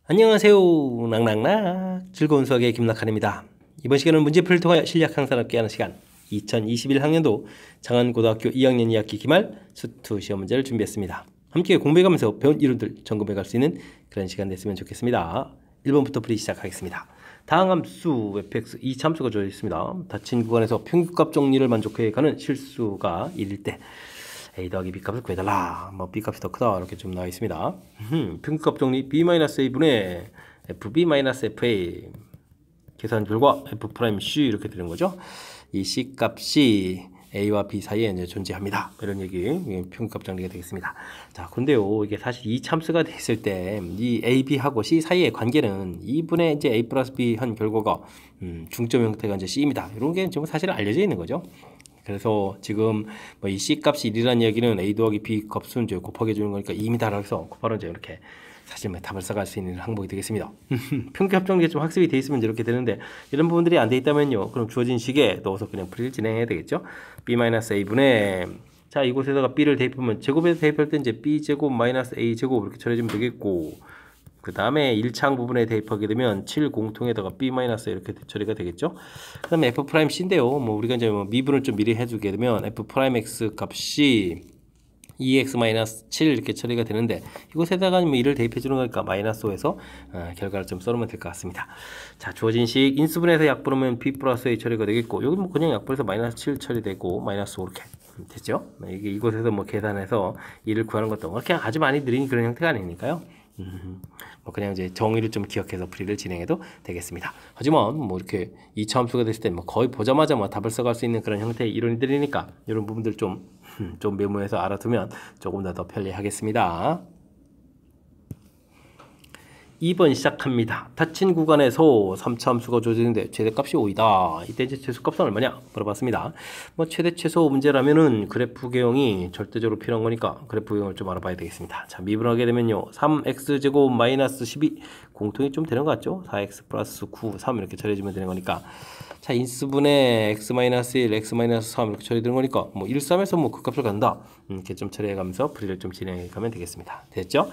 안녕하세요. 낙낙낙 즐거운 수학의 김낙한입니다. 이번 시간은 문제풀이를 통하여 실력 향상을 얻게 하는 시간 2021학년도 장안고등학교 2학년 2학기 기말 수투 시험 문제를 준비했습니다. 함께 공부해가면서 배운 이론들 점검해갈 수 있는 그런 시간 됐으면 좋겠습니다. 1번부터 풀이 시작하겠습니다. 다항 함수 fx 이 참수가 주어져 있습니다. 닫힌 구간에서 평균값 정리를 만족해 가는 실수가 1일 때 a 더하기 b 값을 구해달라. 뭐 b 값이 더 크다 이렇게 좀 나와 있습니다. 평균값 정리 b-a분의 fb-fa 계산 결과 f'(c) 이렇게 되는 거죠. 이 c 값이 a와 b 사이에 이제 존재합니다. 이런 얘기 평균값 정리가 되겠습니다. 자, 그런데요, 이게 사실 이 참수가 됐을 때 이 a, b하고 c 사이의 관계는 2분의 이제 a 플러스 b 한 결과가 중점 형태가 이제 c입니다. 이런 게 좀 사실은 알려져 있는 거죠. 그래서 지금 뭐 이 c 값이 1이라는 얘기는 a 더하기 b 값은 이제 곱하기 해주는 거니까 2입니다. 그래서 곱하러 이제 이렇게 사실 뭐 답을 써갈 수 있는 항목이 되겠습니다. 평균 합정이 좀 학습이 돼 있으면 이렇게 되는데 이런 부분들이 안 돼 있다면요, 그럼 주어진 식에 넣어서 그냥 풀이를 진행해야 되겠죠. b-a분의 자, 이곳에다가 b를 대입하면 제곱에서 대입할 때 이제 b 제곱 마이너스 a 제곱 이렇게 처리해주면 되겠고, 그 다음에 1차항 부분에 대입하게 되면 7 공통에다가 b 마이너스 이렇게 처리가 되겠죠. 그 다음에 f'C인데요. 뭐 우리가 이제 뭐 미분을 좀 미리 해주게 되면 f'x 값이 2x-7 이렇게 처리가 되는데, 이곳에다가 뭐 1을 대입해 주는 거니까 마이너스 5에서 결과를 좀 써놓으면 될 것 같습니다. 자, 주어진 식 인수분해서 약분하면 b 플러스 a 처리가 되겠고, 여기 뭐 그냥 약분해서 마이너스 7 처리되고 마이너스 5 이렇게 됐죠. 이게 이곳에서 뭐 계산해서 2를 구하는 것도 그렇게 아주 많이 느린 그런 형태가 아니니까요. 뭐 그냥 이제 정의를 좀 기억해서 풀이를 진행해도 되겠습니다. 하지만 뭐 이렇게 2차 함수가 됐을 때 뭐 거의 보자마자 뭐 답을 써갈 수 있는 그런 형태의 이론들이니까 이런 부분들 좀 메모해서 알아두면 조금 더 편리하겠습니다. 2번 시작합니다. 닫힌 구간에서 3차 함수가 주어지는데 최대값이 5이다. 이때 이제 최소값은 얼마냐 물어봤습니다. 뭐 최대 최소 문제라면은 그래프 개형이 절대적으로 필요한 거니까 그래프 개형을 좀 알아봐야 되겠습니다. 자, 미분하게 되면요, 3x제곱 마이너스 12 공통이 좀 되는 것 같죠. 4x 플러스 9 3 이렇게 처리해주면 되는 거니까, 자, 인수분해 x 마이너스 1 x 마이너스 3 이렇게 처리되는 거니까 뭐 1, 3에서 뭐 그 값을 간다, 이렇게 좀 처리해가면서 풀이를 좀 진행해 가면 되겠습니다. 됐죠?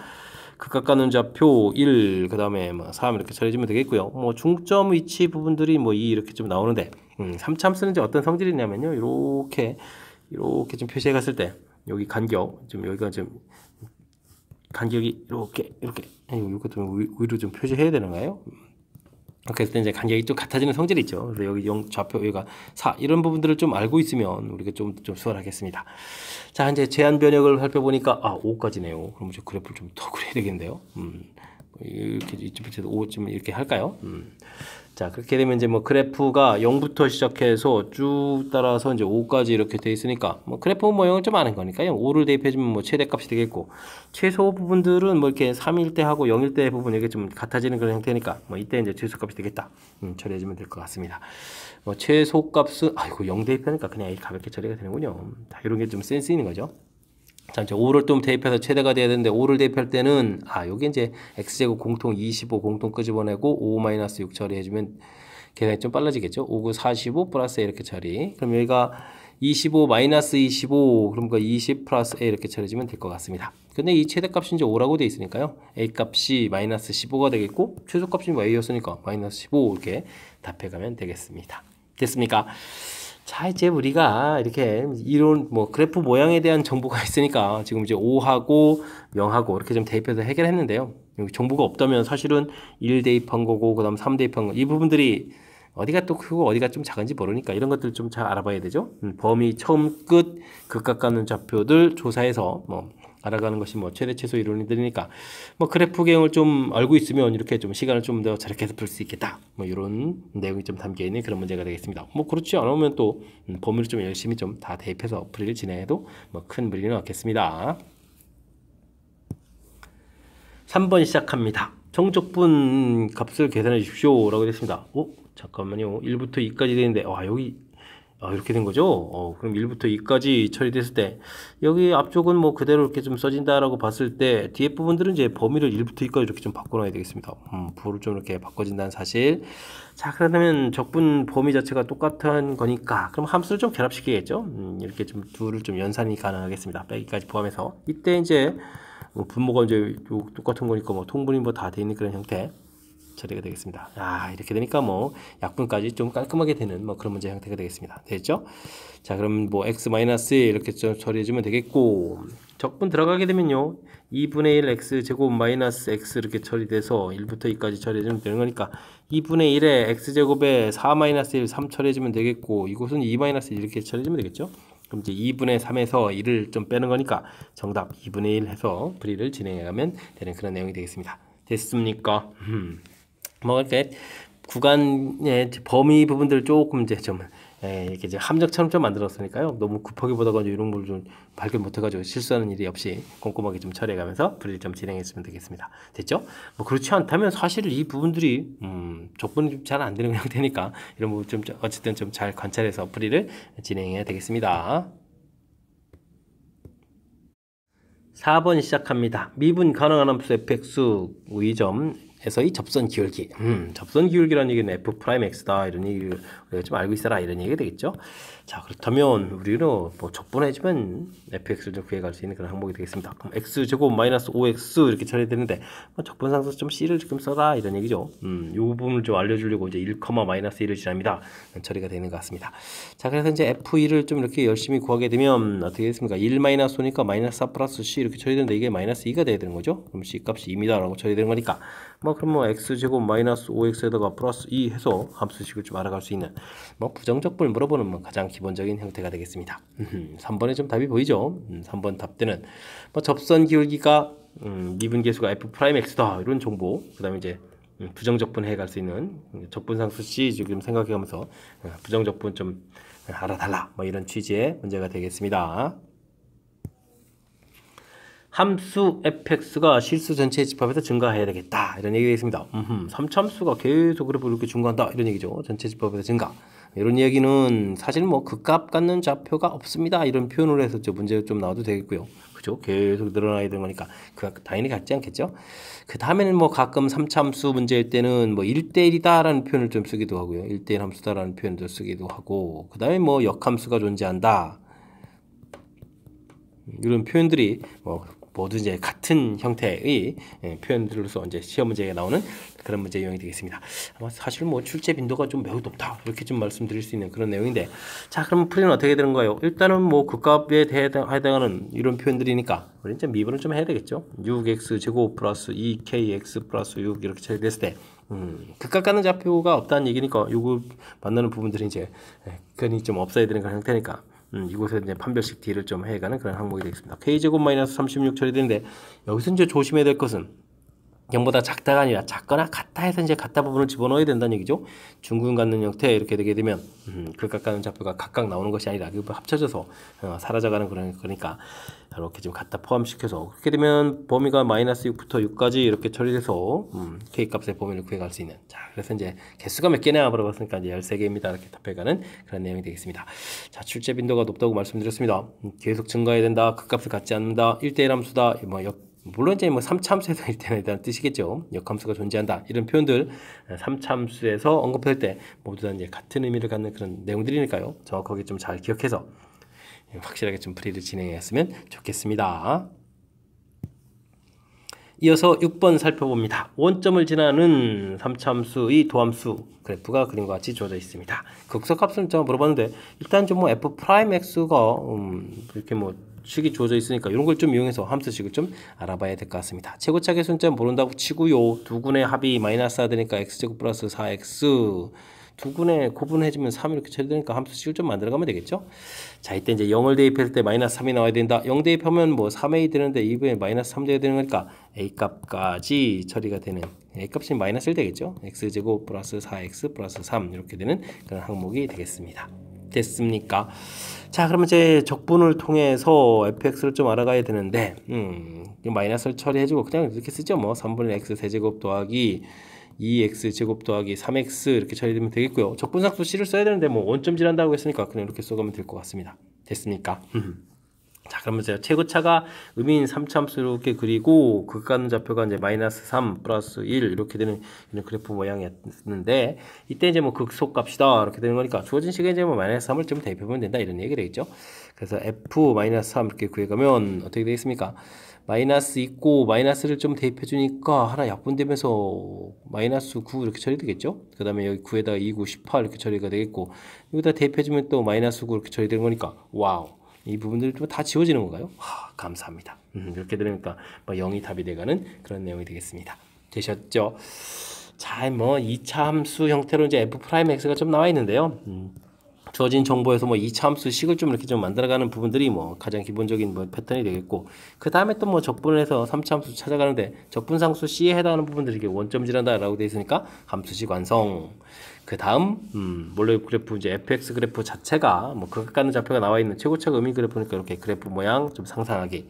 극각 가는 좌표 1, 그 다음에 뭐 3 이렇게 처리해주면 되겠고요. 뭐 중점 위치 부분들이 뭐 2 이렇게 좀 나오는데, 3참수는 이제 어떤 성질이냐면요, 이렇게 좀 표시해 갔을 때 여기 간격 좀 여기가 좀 간격이 이렇게 이거 좀 위로 좀 표시해야 되는가요? 그랬을 때 이제 간격이 좀 같아지는 성질이 있죠. 그래서 여기 0 좌표 여기가 4 이런 부분들을 좀 알고 있으면 우리가 좀 수월하겠습니다. 자, 이제 제한 변역을 살펴보니까 5까지네요. 그럼 이제 그래프를 좀 더 그려야 되겠는데요. 이렇게 이쪽부터 5쯤 이렇게 할까요? 자, 그렇게 되면 이제 뭐 그래프가 0부터 시작해서 쭉 따라서 이제 5까지 이렇게 돼 있으니까 뭐 그래프 모형을 좀 아는 거니까요. 5를 대입해주면 뭐 최대값이 되겠고, 최소 부분들은 뭐 이렇게 3일 때 하고 0일 때 부분 이게 좀 같아지는 그런 형태니까 뭐 이때 이제 최소값이 되겠다. 처리해주면 될 것 같습니다. 뭐 최소값은 아이고 0 대입하니까 그냥 가볍게 처리가 되는군요. 다 이런 게 좀 센스 있는 거죠. 자, 이제 5를 좀 대입해서 최대가 돼야 되는데 5를 대입할 때는 여기 이제 x제곱 공통 25 공통 끄집어내고 5-6 처리해주면 계산이 좀 빨라지겠죠. 5, 9, 45 플러스 a 이렇게 처리. 그럼 여기가 25 마이너스 25 그러니까 20 플러스 a 이렇게 처리해주면 될 것 같습니다. 근데 이 최대값이 이제 5라고 돼 있으니까요, a 값이 마이너스 15가 되겠고 최소값이 뭐 a였으니까 마이너스 15 이렇게 답해가면 되겠습니다. 됐습니까? 자, 이제 우리가 이렇게 이런 뭐 그래프 모양에 대한 정보가 있으니까 지금 이제 5하고 0하고 이렇게 좀 대입해서 해결했는데요. 여기 정보가 없다면 사실은 1 대입한 거고 그 다음 3 대입한 거, 이 부분들이 어디가 또 크고 어디가 좀 작은지 모르니까 이런 것들 좀 잘 알아봐야 되죠. 범위 처음 끝 극각 가는 좌표들 조사해서 뭐 알아가는 것이 뭐 최대 최소 이론들이니까 뭐 그래프 개형을 좀 알고 있으면 이렇게 좀 시간을 좀 더 저렇게 해서 풀 수 있겠다, 뭐 이런 내용이 좀 담겨 있는 그런 문제가 되겠습니다. 뭐 그렇지 않으면 또 범위를 좀 열심히 좀 다 대입해서 풀이를 진행해도 뭐 큰 무리는 없겠습니다. 3번 시작합니다. 정적분 값을 계산해 주십시오 라고 됐습니다. 잠깐만요, 1부터 2까지 되는데 여기 이렇게 된 거죠. 그럼 1부터 2까지 처리됐을 때 여기 앞쪽은 뭐 그대로 이렇게 좀 써진다라고 봤을 때 뒤에 부분들은 이제 범위를 1부터 2까지 이렇게 좀 바꿔놔야 되겠습니다. 부호를 좀 이렇게 바꿔진다는 사실. 자, 그러면 적분 범위 자체가 똑같은 거니까 그럼 함수를 좀 결합시키겠죠. 이렇게 좀 둘을 좀 연산이 가능하겠습니다. 빼기까지 포함해서. 이때 이제 뭐 분모가 이제 요 똑같은 거니까 뭐 통분이 뭐 다 돼 있는 그런 형태 처리가 되겠습니다. 이렇게 되니까 뭐 약분까지 좀 깔끔하게 되는 뭐 그런 문제 형태가 되겠습니다. 됐죠? 자, 그럼 뭐 x 마이너스 이렇게 좀 처리해주면 되겠고, 적분 들어가게 되면요 2분의 1 x 제곱 마이너스 x 이렇게 처리돼서 1부터 2까지 처리해주면 되는 거니까 2분의 1에 x 제곱에 4 마이너스 1 3 처리해주면 되겠고, 이곳은 2 마이너스 1 이렇게 처리해주면 되겠죠? 그럼 이제 2분의 3에서 1을 좀 빼는 거니까 정답 2분의 1 해서 풀이를 진행해가면 되는 그런 내용이 되겠습니다. 됐습니까? 뭐 이렇게 구간의 범위 부분들 조금 이제 좀 이렇게 이제 함정처럼 좀 만들었으니까요. 너무 급하게 보다가 이런 걸 좀 발견 못해가지고 실수하는 일이 없이 꼼꼼하게 좀 처리해가면서 풀이를 좀 진행했으면 되겠습니다. 됐죠? 뭐 그렇지 않다면 사실 이 부분들이 적분이 좀 잘 안 되는 형태니까 이런 부분 좀 어쨌든 좀 잘 관찰해서 풀이를 진행해야 되겠습니다. 4번 시작합니다. 미분 가능한 함수 fx 우의점에서의 접선 기울기. 접선 기울기라는 얘기는 f 프라임 x다 이런 얘기를 우리가 좀 알고 있어라 이런 얘기가 되겠죠. 자, 그렇다면 우리는 뭐 적분해주면 fx를 좀 구해갈 수 있는 그런 항목이 되겠습니다. 그럼 x 제곱 마이너스 5x 이렇게 처리되는데 뭐 적분상수 좀 c를 지금 써라 이런 얘기죠. 이 부분을 좀 알려주려고 이제 1, 마이너스 1을 지납니다. 처리가 되는 것 같습니다. 자, 그래서 이제 f2를 좀 이렇게 열심히 구하게 되면 어떻게 됐습니까? 1 마이너스 5니까 마이너스 4 플러스 c 이렇게 처리되는데 이게 마이너스 2가 돼야 되는 거죠. 그럼 c 값이 2입니다 라고 처리되는 거니까 그럼 뭐 x 제곱 마이너스 5x에다가 플러스 2 해서 함수식을 좀 알아갈 수 있는 뭐 부정적분을 물어보는 뭐 가장 기본적인 형태가 되겠습니다. 3번에 좀 답이 보이죠? 3번 답대는 뭐 접선 기울기가 미분계수가 f 프라임 x다 이런 정보, 그 다음에 이제 부정적분 해갈 수 있는 적분상수 C 지금 생각해가면서 부정적분 좀 알아달라 뭐 이런 취지의 문제가 되겠습니다. 함수 fx가 실수 전체의 집합에서 증가해야 되겠다 이런 얘기가 있습니다. 3참수가 계속 그래프 이렇게 증가한다 이런 얘기죠. 전체 집합에서 증가. 이런 이야기는 사실 뭐 극값 갖는 좌표가 없습니다 이런 표현을 해서 문제가 좀 나와도 되겠고요. 그죠? 계속 늘어나야 되는 거니까 당연히 같지 않겠죠. 그 다음에는 뭐 가끔 3참수 문제일 때는 뭐 1대1이다 라는 표현을 좀 쓰기도 하고요. 1대1 함수다 라는 표현도 쓰기도 하고, 그 다음에 뭐 역함수가 존재한다 이런 표현들이 뭐 모두 이제 같은 형태의 표현들로서 이제 시험 문제에 나오는 그런 문제 유형이 되겠습니다. 아마 사실 뭐 출제 빈도가 좀 매우 높다 이렇게 좀 말씀드릴 수 있는 그런 내용인데, 자, 그럼 풀이는 어떻게 되는가요? 일단은 뭐 극값에 해당하는 이런 표현들이니까 우리 이제 미분을 좀 해야 되겠죠. 6x 제곱 플러스 2kx 플러스 6 이렇게 처리됐을 때 극값 갖는 좌표가 없다는 얘기니까 요거 만나는 부분들이 이제 그건이 좀 없어야 되는 그런 형태니까 이곳에 이제 판별식 D를 좀 해가는 그런 항목이 되겠습니다. K제곱 마이너스 36 처리되는데 여기서 이제 조심해야 될 것은 0보다 작다가 아니라 작거나 같다 해서 이제 같다 부분을 집어넣어야 된다는 얘기죠. 중근 갖는 형태 이렇게 되게 되면 극값 갖는 좌표가 각각 나오는 것이 아니라 합쳐져서 사라져가는 그러니까 이렇게 좀 갖다 포함시켜서 그렇게 되면 범위가 마이너스 6부터 6까지 이렇게 처리돼서 K값의 범위를 구해갈 수 있는, 자, 그래서 이제 개수가 몇 개냐 물어봤으니까 이제 13개입니다 이렇게 답해가는 그런 내용이 되겠습니다. 자, 출제 빈도가 높다고 말씀드렸습니다. 계속 증가해야 된다, 극값을 갖지 않는다, 1대1 함수다, 물론 이제 뭐 3참수에서 일단에 대한 뜻이겠죠. 역함수가 존재한다 이런 표현들 3참수에서 언급할 때 모두 다 이제 같은 의미를 갖는 그런 내용들이니까요. 정확하게 좀 잘 기억해서 확실하게 좀 풀이를 진행했으면 좋겠습니다. 이어서 6번 살펴봅니다. 원점을 지나는 3참수의 도함수 그래프가 그림과 같이 주어져 있습니다. 극소값을 좀 물어봤는데 일단 좀 뭐 f 프라임 x가 이렇게 뭐 식이 주어져 있으니까 이런 걸 좀 이용해서 함수식을 좀 알아봐야 될 것 같습니다. 최고차 계수는 모른다고 치고요. 두 군의 합이 마이너스 4 되니까 x제곱 플러스 4x, 두 군에 고분해지면 3 이렇게 처리되니까 함수식을 좀 만들어가면 되겠죠. 자, 이때 이제 0을 대입했을 때 마이너스 3이 나와야 된다. 0 대입하면 뭐 3a 되는데 2분의 마이너스 3 돼야 되는 거니까 a 값까지 처리가 되는, a 값이 마이너스 1 되겠죠. x제곱 플러스 4x 플러스 3 이렇게 되는 그런 항목이 되겠습니다. 됐습니까? 자, 그러면 이제 적분을 통해서 fx를 좀 알아가야 되는데 마이너스를 처리해주고 그냥 이렇게 쓰죠. 뭐 3분의 x 세제곱 더하기 2x제곱 더하기 3x 이렇게 처리되면 되겠고요. 적분상수 c를 써야 되는데 뭐 원점 지난다고 했으니까 그냥 이렇게 써가면 될 것 같습니다. 됐습니까? 자, 그러면 이제 최고차가 의미인 3참수를 이렇게 그리고 극 갖는 좌표가 이제 마이너스 3 플러스 1 이렇게 되는 이런 그래프 모양이었는데, 이때 이제 뭐 극소값이다 이렇게 되는 거니까 주어진 시간에 이제 뭐 마이너스 3을 좀 대입해보면 된다 이런 얘기가 되겠죠. 그래서 f 마이너스 3 이렇게 구해가면 어떻게 되겠습니까? 마이너스 있고 마이너스를 좀 대입해 주니까 하나 약분되면서 마이너스 9 이렇게 처리되겠죠. 그 다음에 여기 9에다가 2, 9, 18 이렇게 처리가 되겠고 여기다 대입해 주면 또 마이너스 9 이렇게 처리되는 거니까 와우, 이 부분들이 좀 다 지워지는 건가요? 감사합니다. 이렇게 되니까 뭐 0이 답이 돼가는 그런 내용이 되겠습니다. 되셨죠? 자, 뭐 2차 함수 형태로 이제 f'x가 좀 나와 있는데요. 주어진 정보에서 뭐 2차 함수 식을 좀 이렇게 좀 만들어가는 부분들이 뭐 가장 기본적인 뭐 패턴이 되겠고, 그 다음에 또 뭐 적분해서 3차 함수 찾아가는데 적분상수 C에 해당하는 부분들이 이게 원점질한다라고 되어 있으니까 함수식 완성. 그 다음 몰래 그래프 이제 fx 그래프 자체가 뭐 극각가는 좌표가 나와 있는 최고차가 의미 그래프니까 이렇게 그래프 모양 좀 상상하게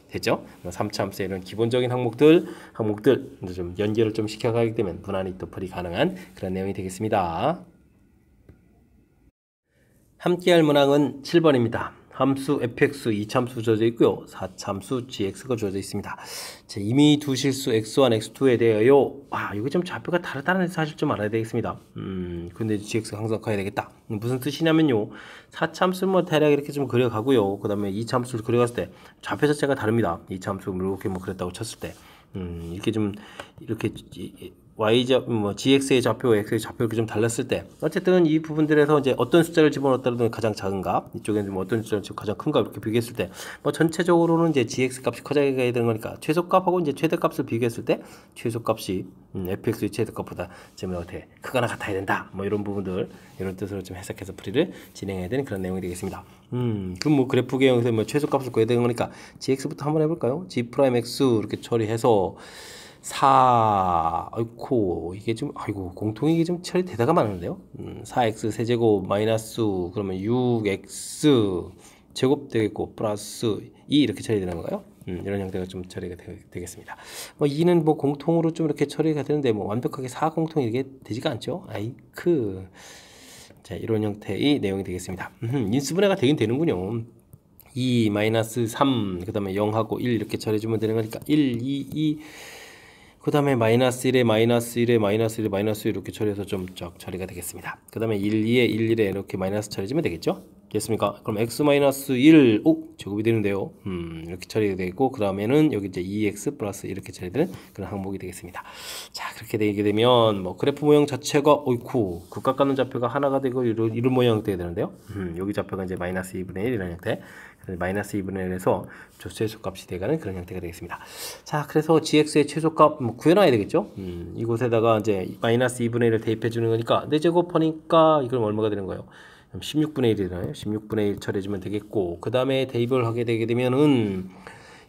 되죠. 3차 함수의 이런 기본적인 항목들 이제 좀 연결을 좀 시켜가게 되면 무난히 또 풀이 가능한 그런 내용이 되겠습니다. 함께할 문항은 7번입니다. 함수 fx 2차함수 주어져 있고요. 4차함수 gx가 주어져 있습니다. 자, 이미 두 실수 x1, x2에 대하여 이게 좀 좌표가 다르다는 사실 좀 알아야 되겠습니다. 근데 gx가 항상 커야 되겠다. 무슨 뜻이냐면요. 4차함수를 뭐 대략 이렇게 좀 그려가고요. 그 다음에 2차함수를 그려갔을 때 좌표 자체가 다릅니다. 2차함수 이렇게 뭐 그랬다고 쳤을 때 이렇게 좀 이렇게 gx의 좌표, x의 좌표 이렇게 좀 달랐을 때 어쨌든 이 부분들에서 이제 어떤 숫자를 집어넣었다는 가장 작은 값, 이쪽에는 뭐 어떤 숫자를 가장 큰 값 이렇게 비교했을 때 뭐 전체적으로는 이제 gx 값이 커져야 되는 거니까 최소값하고 이제 최대값을 비교했을 때 최소값이 fx의 최대값보다 좀 어떻게 크거나 같아야 된다. 뭐 이런 부분들 이런 뜻으로 좀 해석해서 풀이를 진행해야 되는 그런 내용이 되겠습니다. 그럼 뭐 그래프 개형에서 뭐 최소값을 구해야 되는 거니까 gx부터 한번 해볼까요? g'(x) 이렇게 처리해서 4, 이게 좀, 공통이 이게 좀 처리되다가 많은데요. 4x 세제곱 마이너스, 그러면 6x 제곱 되겠고, 플러스 2 이렇게 처리되는 건가요? 이런 형태가 좀 처리가 되겠습니다. 뭐 2는 뭐 공통으로 좀 이렇게 처리가 되는데, 뭐 완벽하게 4 공통이 이게 되지가 않죠. 자, 이런 형태의 내용이 되겠습니다. 인수분해가 되긴 되는군요. 2, 마이너스 3, 그 다음에 0하고 1 이렇게 처리해주면 되는 거니까 1, 2, 그 다음에 마이너스 1에 마이너스 1에 마이너스 1에 마이너스 1 이렇게 처리해서 좀 쫙 처리가 되겠습니다. 그 다음에 1, 2에 1, 1에 이렇게 마이너스 처리해주면 되겠죠? 됐습니까? 그럼 x 마이너스 1, 제곱이 되는데요. 이렇게 처리가 되고, 그 다음에는 여기 이제 2x 플러스 이렇게 처리되는 그런 항목이 되겠습니다. 자, 그렇게 되게 되면, 뭐, 그래프 모양 자체가, 극각 가는 좌표가 하나가 되고, 이런 모양 되게 되는데요. 여기 좌표가 이제 마이너스 2분의 1 이런 형태. 마이너스 2분의 1에서 최소값이 돼가는 그런 형태가 되겠습니다. 자, 그래서 gx의 최소값 구해놔야 되겠죠? 이곳에다가 이제 마이너스 2분의 1을 대입해 주는 거니까, 4제곱하니까 이건 얼마가 되는 거예요? 16분의 1이잖아요. 16분의 1 처리해주면 되겠고, 그 다음에 대입을 하게 되게 되면은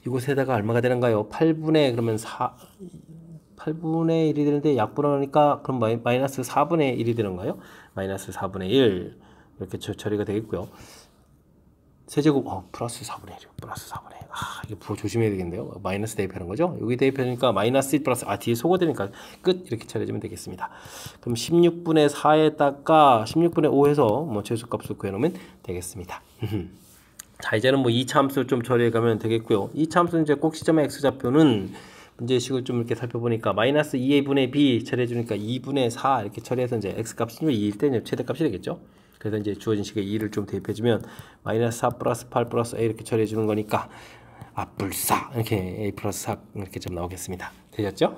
이곳에다가 얼마가 되는가요? 8분의 그러면 8분의 1이 되는데 약분하니까 그럼 마이너스 4분의 1이 되는가요? 마이너스 4분의 1 이렇게 처리가 되겠고요. 세제곱 플러스 4분의 1이요. 플러스 4분의 1. 이게 조심해야 되겠는데요. 마이너스 대입하는 거죠. 여기 대입하니까 마이너스 1 플러스 뒤에 소거되니까 끝 이렇게 처리해주면 되겠습니다. 그럼 16분의 4에다가 16분의 5 해서 뭐 최소값을 구해놓으면 되겠습니다. 자, 이제는 뭐 2차 함수를 좀 처리해가면 되겠고요. 2차 함수는 이제 꼭 시점의 x좌표는 문제식을 좀 이렇게 살펴보니까 마이너스 2분의 b 처리해주니까 2분의 4 이렇게 처리해서 이제 x값이 2일 때 최대값이 되겠죠. 그래서 이제 주어진 식에 2를 좀 대입해주면 마이너스 4 플러스 8 플러스 a 이렇게 처리해주는 거니까 불사 이렇게 a 플러스 4 이렇게 좀 나오겠습니다. 되셨죠?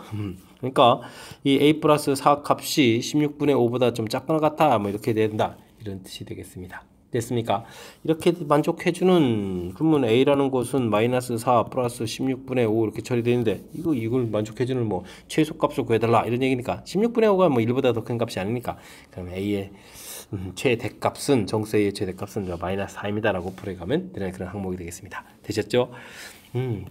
그러니까 이 a 플러스 4 값이 16분의 5보다 좀 작거나 같아 뭐 이렇게 된다 이런 뜻이 되겠습니다. 됐습니까? 이렇게 만족해주는 그러면 a라는 것은 마이너스 4 플러스 16분의 5 이렇게 처리되는데 이걸 만족해주는 뭐 최소값을 구해달라 이런 얘기니까 16분의 5가 뭐 1보다 더 큰 값이 아니니까 그럼 a의 최대값은 정수의 최대값은 마이너스 4입니다라고 풀어가면 되는 그런 항목이 되겠습니다. 되셨죠?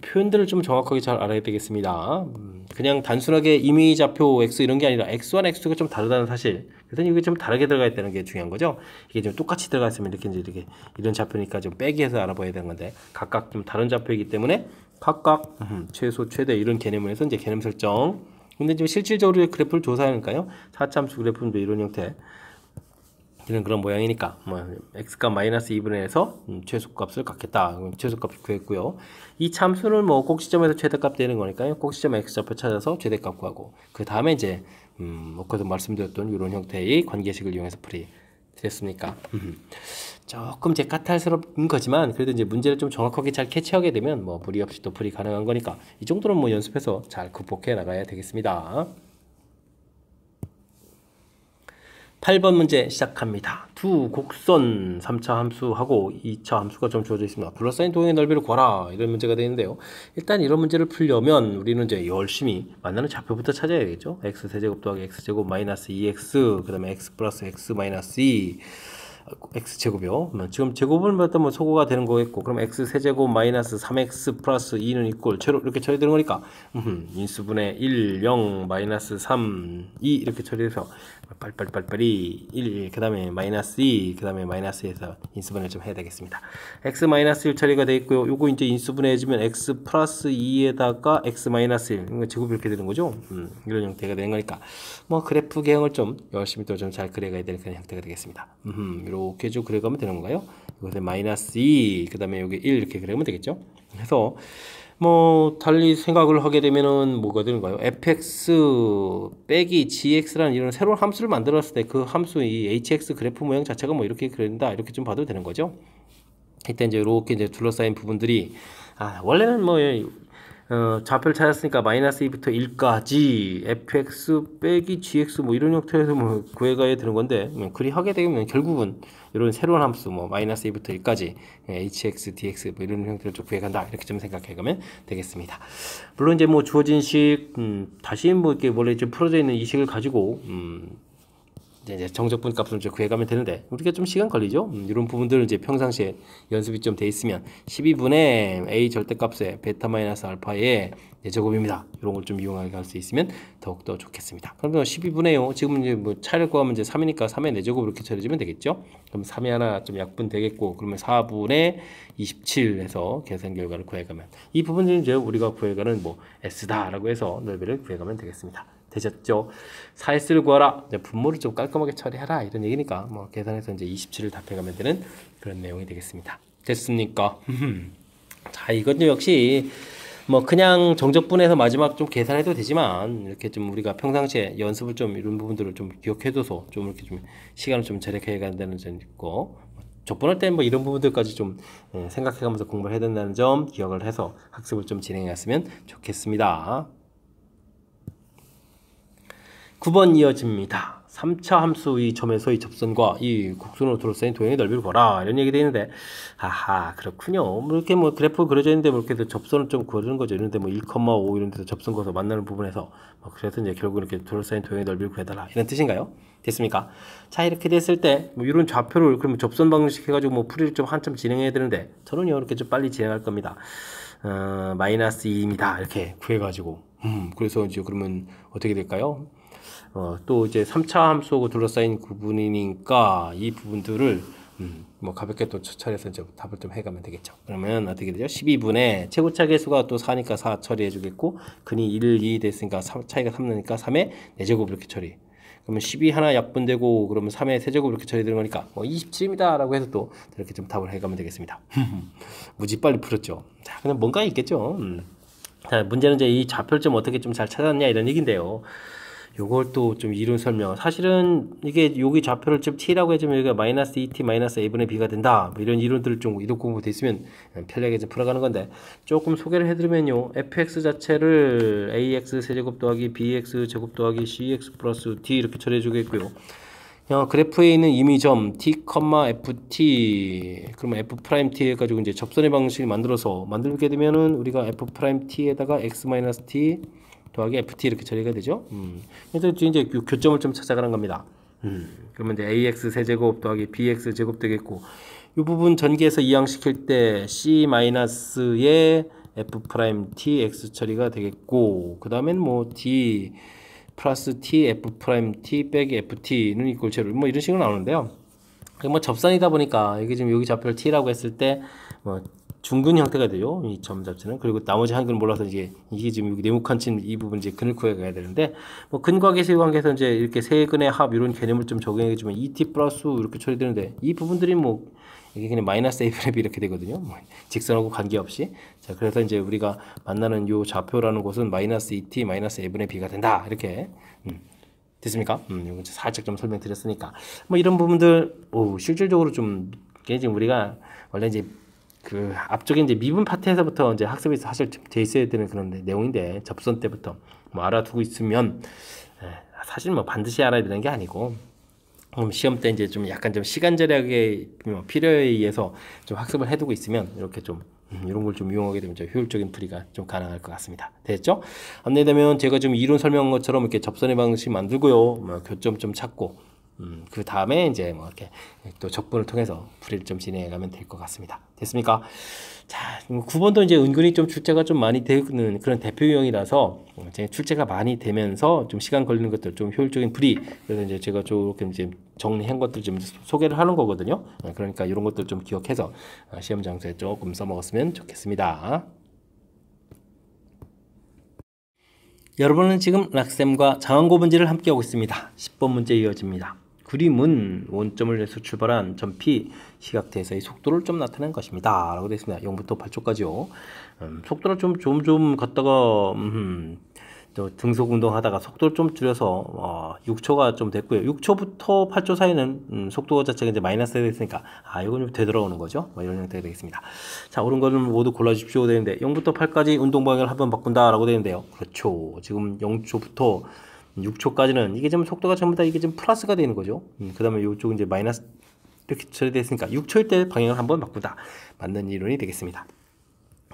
표현들을 좀 정확하게 잘 알아야 되겠습니다. 그냥 단순하게 이미 좌표 x 이런 게 아니라 x1, x2가 좀 다르다는 사실. 그래서 이게 좀 다르게 들어가 있다는 게 중요한 거죠. 이게 좀 똑같이 들어가 있으면 이렇게 이런 좌표니까 좀 빼기 해서 알아봐야 되는 건데 각각 좀 다른 좌표이기 때문에 각각 최소, 최대 이런 개념을 해서 이제 개념 설정. 근데 좀 실질적으로 그래프를 조사하니까요. 4차 함수 그래프는 이런 형태. 이런 그런 모양이니까 뭐 x값 마이너스 2분의 1에서 최소값을 갖겠다. 최소값을 구했고요. 이 참수는 뭐 꼭지점에서 최대값 되는 거니까요. 꼭지점 x좌표 찾아서 최대값 구하고 그 다음에 이제 거기서 말씀드렸던 이런 형태의 관계식을 이용해서 풀이 됐습니까? 조금 제 까탈스러운 거지만 그래도 이제 문제를 좀 정확하게 잘 캐치하게 되면 뭐 무리 없이 또 풀이 가능한 거니까 이 정도는 뭐 연습해서 잘 극복해 나가야 되겠습니다. 8번 문제 시작합니다. 두 곡선 3차 함수하고 2차 함수가 좀 주어져 있습니다. 둘러싸인 도형의 넓이를 구하라 이런 문제가 되는데요. 일단 이런 문제를 풀려면 우리는 이제 열심히 만나는 좌표부터 찾아야겠죠. x세제곱 더하기 x제곱 마이너스 2x 그 다음에 x 플러스 x 마이너스 2 x제곱이요. 지금 제곱을 받으면 소거가 되는 거겠고 그럼 x세제곱 마이너스 3x 플러스 2는 이꼴 제로 이렇게 처리되는 거니까 인수분해 1, 0, 마이너스 3, 2 이렇게 처리해서 빨리빨리 1, 그 다음에 마이너스 2, 그 다음에 마이너스 2에서 인수분해 좀 해야 되겠습니다. x 마이너스 1 처리가 되어 있고요. 요거 이제 인수분해 해주면 x 플러스 2에다가 x 마이너스 1 이거 제곱이 이렇게 되는 거죠. 이런 형태가 되는 거니까 뭐 그래프 개형을 좀 열심히 또 좀 잘 그려가야 되는 그런 형태가 되겠습니다. 이렇게 쭉 그려가면 되는 건가요? 이것에 마이너스 2, 그 다음에 여기 1 이렇게 그려가면 되겠죠. 그래서 뭐 달리 생각을 하게 되면은 뭐가 되는가요? fx 빼기 gx라는 이런 새로운 함수를 만들었을 때 그 함수 이 hx 그래프 모양 자체가 뭐 이렇게 그린다 이렇게 좀 봐도 되는 거죠. 이때 이제 이렇게 이제 둘러싸인 부분들이 원래는 뭐 좌표를 찾았으니까 마이너스 2부터 1까지 fx 빼기 gx 뭐 이런 형태에서 뭐 구해가야 되는 건데 그리 하게 되면 결국은 이런 새로운 함수 뭐 마이너스 2부터 1까지 hx, dx 뭐 이런 형태를 좀 구해간다 이렇게 좀 생각해가면 되겠습니다. 물론 이제 뭐 주어진 식 다시 뭐 이렇게 원래 좀 풀어져 있는 이 식을 가지고 이제 정적분 값을 좀 구해가면 되는데 우리가 좀 시간 걸리죠. 이런 부분들은 이제 평상시에 연습이 좀 돼 있으면 12분의 a 절대값의 베타 마이너스 알파의 4제곱입니다. 이런 걸 좀 이용하게 할 수 있으면 더욱더 좋겠습니다. 그러면 12분의요. 지금 이제 뭐 차를 구하면 이제 3이니까 3의 4제곱 이렇게 처리해주면 되겠죠. 그럼 3이 하나 좀 약분 되겠고 그러면 4분의 27 해서 계산 결과를 구해가면 이 부분은 이제 우리가 구해가는 뭐 s다라고 해서 넓이를 구해가면 되겠습니다. 되셨죠? 4S를 구하라. 분모를 좀 깔끔하게 처리하라. 이런 얘기니까 뭐 계산해서 이제 27을 답해가면 되는 그런 내용이 되겠습니다. 됐습니까? 자, 이건 역시 뭐 그냥 정적분해서 마지막 좀 계산해도 되지만 이렇게 좀 우리가 평상시에 연습을 좀 이런 부분들을 좀 기억해둬서 좀 이렇게 좀 시간을 좀 절약해 간다는 점 있고 적분할 때 뭐 이런 부분들까지 좀 생각해가면서 공부를 해야 된다는 점 기억을 해서 학습을 좀 진행해 갔으면 좋겠습니다. 9번 이어집니다. 3차 함수의 점에서 이 접선과 이 곡선으로 둘러싸인 도형의 넓이를 구하라 이런 얘기 되는데 그렇군요. 뭐 이렇게 뭐 그래프 그려져 있는데 뭐 이렇게 접선을 좀 그려주는 거죠. 이런데 뭐 1,5 이런 데서 접선 거서 만나는 부분에서 뭐 그래서 이제 결국 이렇게 둘러싸인 도형의 넓이를 구해달라 이런 뜻인가요? 됐습니까? 자 이렇게 됐을 때 뭐 이런 좌표를 그러면 접선 방식 해가지고 뭐 풀이를 좀 한참 진행해야 되는데 저는요 이렇게 좀 빨리 진행할 겁니다. 마이너스 2입니다. 이렇게 구해가지고 그래서 이제 그러면 어떻게 될까요? 또 이제 3차 함수하고 둘러싸인 구분이니까 이 부분들을 뭐 가볍게 또 처리해서 이제 답을 좀 해가면 되겠죠. 그러면 어떻게 되죠? 12분의 최고차 계수가 또 4니까 4 처리해 주겠고 근이 1, 2 됐으니까 차이가 3 나니까 3의 4제곱 이렇게 처리. 그러면 12 하나 약분되고 그러면 3의 세제곱 이렇게 처리되는 거니까 27입니다 라고 해서 또 이렇게 좀 답을 해가면 되겠습니다. 무지 빨리 풀었죠. 자, 그냥 뭔가 있겠죠. 자, 문제는 이제 이 좌표를 좀 어떻게 좀 잘 찾았냐 이런 얘기인데요. 요걸 또 좀 이론 설명. 사실은 이게 여기 좌표를 좀 t라고 해주면 여기가 마이너스 2t 마이너스 a분의 b가 된다. 뭐 이런 이론들을 좀 이론 공부돼 있으면 편하게 좀 풀어가는 건데 조금 소개를 해드리면요. fx 자체를 ax 세제곱 더하기 bx 제곱 더하기 cx 플러스 d 이렇게 처리해주겠고요. 그래프에 있는 임의점 t, ft 그러면 f''t 해가지고 이제 접선의 방식을 만들게 되면은 우리가 f''t에다가 x-t 더하기 ft 이렇게 처리가 되죠. 그래서 이제 교점을 좀 찾아가는 겁니다. 그러면 이제 ax 세제곱 더하기 bx 제곱 되겠고 이 부분 전개해서 이항시킬 때 c-의 f''t x 처리가 되겠고 그 다음엔 뭐 d 플러스 t f''t 빼기 ft는 이꼴 제로 뭐 이런 식으로 나오는데요. 뭐 접선이다 보니까 이게 지금 여기 좌표를 t라고 했을 때 뭐 둥근 형태가 돼요. 이 점 자체는. 그리고 나머지 한글은 몰라서 이게 지금 여기 네모칸 친 이 부분 이제 근을 구해가야 되는데 뭐 근과 계수의 관계에서 이제 이렇게 세 근의 합 이런 개념을 좀 적용해 주면 ET 플러스 이렇게 처리되는데 이 부분들이 뭐 이게 그냥 마이너스 A분의 B 이렇게 되거든요. 뭐 직선하고 관계없이. 자, 그래서 이제 우리가 만나는 요 좌표라는 곳은 마이너스 ET 마이너스 A분의 B가 된다. 이렇게 됐습니까? 이거 살짝 좀 설명드렸으니까 뭐 이런 부분들 실질적으로 좀 지금 우리가 원래 이제 그 앞쪽에 이제 미분 파트에서부터 이제 학습이 사실 돼 있어야 되는 그런 내용인데 접선 때부터 뭐 알아두고 있으면 사실 뭐 반드시 알아야 되는 게 아니고 시험 때 이제 좀 약간 좀 시간 절약의 필요에 의해서 좀 학습을 해두고 있으면 이렇게 좀 이런 걸 좀 이용하게 되면 좀 효율적인 풀이가 좀 가능할 것 같습니다. 됐죠? 안내되면 제가 좀 이론 설명한 것처럼 이렇게 접선의 방식 만들고요, 뭐 교점 좀 찾고, 그 다음에 이제 뭐 이렇게 또 적분을 통해서 풀이를 좀 진행해가면 될 것 같습니다. 됐습니까? 자, 9번도 이제 은근히 좀 출제가 좀 많이 되는 그런 대표 유형이라서 출제가 많이 되면서 좀 시간 걸리는 것들 좀 효율적인 풀이, 그래서 이제 제가 조금 이제 정리한 것들 좀 소개를 하는 거거든요. 그러니까 이런 것들 좀 기억해서 시험 장소에 조금 써먹었으면 좋겠습니다. 여러분은 지금 락쌤과 장항고 문제를 함께하고 있습니다. 10번 문제 이어집니다. 그림은 원점을 내서 출발한 점피 시각대에서의 속도를 좀 나타낸 것입니다. 라고 되어 있습니다. 0부터 8초까지요. 속도를 좀 갔다가 또 등속 운동하다가 속도를 좀 줄여서 6초가 좀 됐고요. 6초부터 8초 사이는 속도 자체가 이제 마이너스가 됐으니까 이건 좀 되돌아오는 거죠. 뭐 이런 형태가 되겠습니다. 자, 옳은 거는 모두 골라주십시오 되는데 0부터 8까지 운동 방향을 한번 바꾼다라고 되는데요. 그렇죠. 지금 0초부터 6초까지는 이게 좀 속도가 전부 다 이게 좀 플러스가 되는 거죠. 그 다음에 이쪽은 이제 마이너스 이렇게 처리됐으니까 6초일 때 방향을 한번 바꾼다. 맞는 이론이 되겠습니다.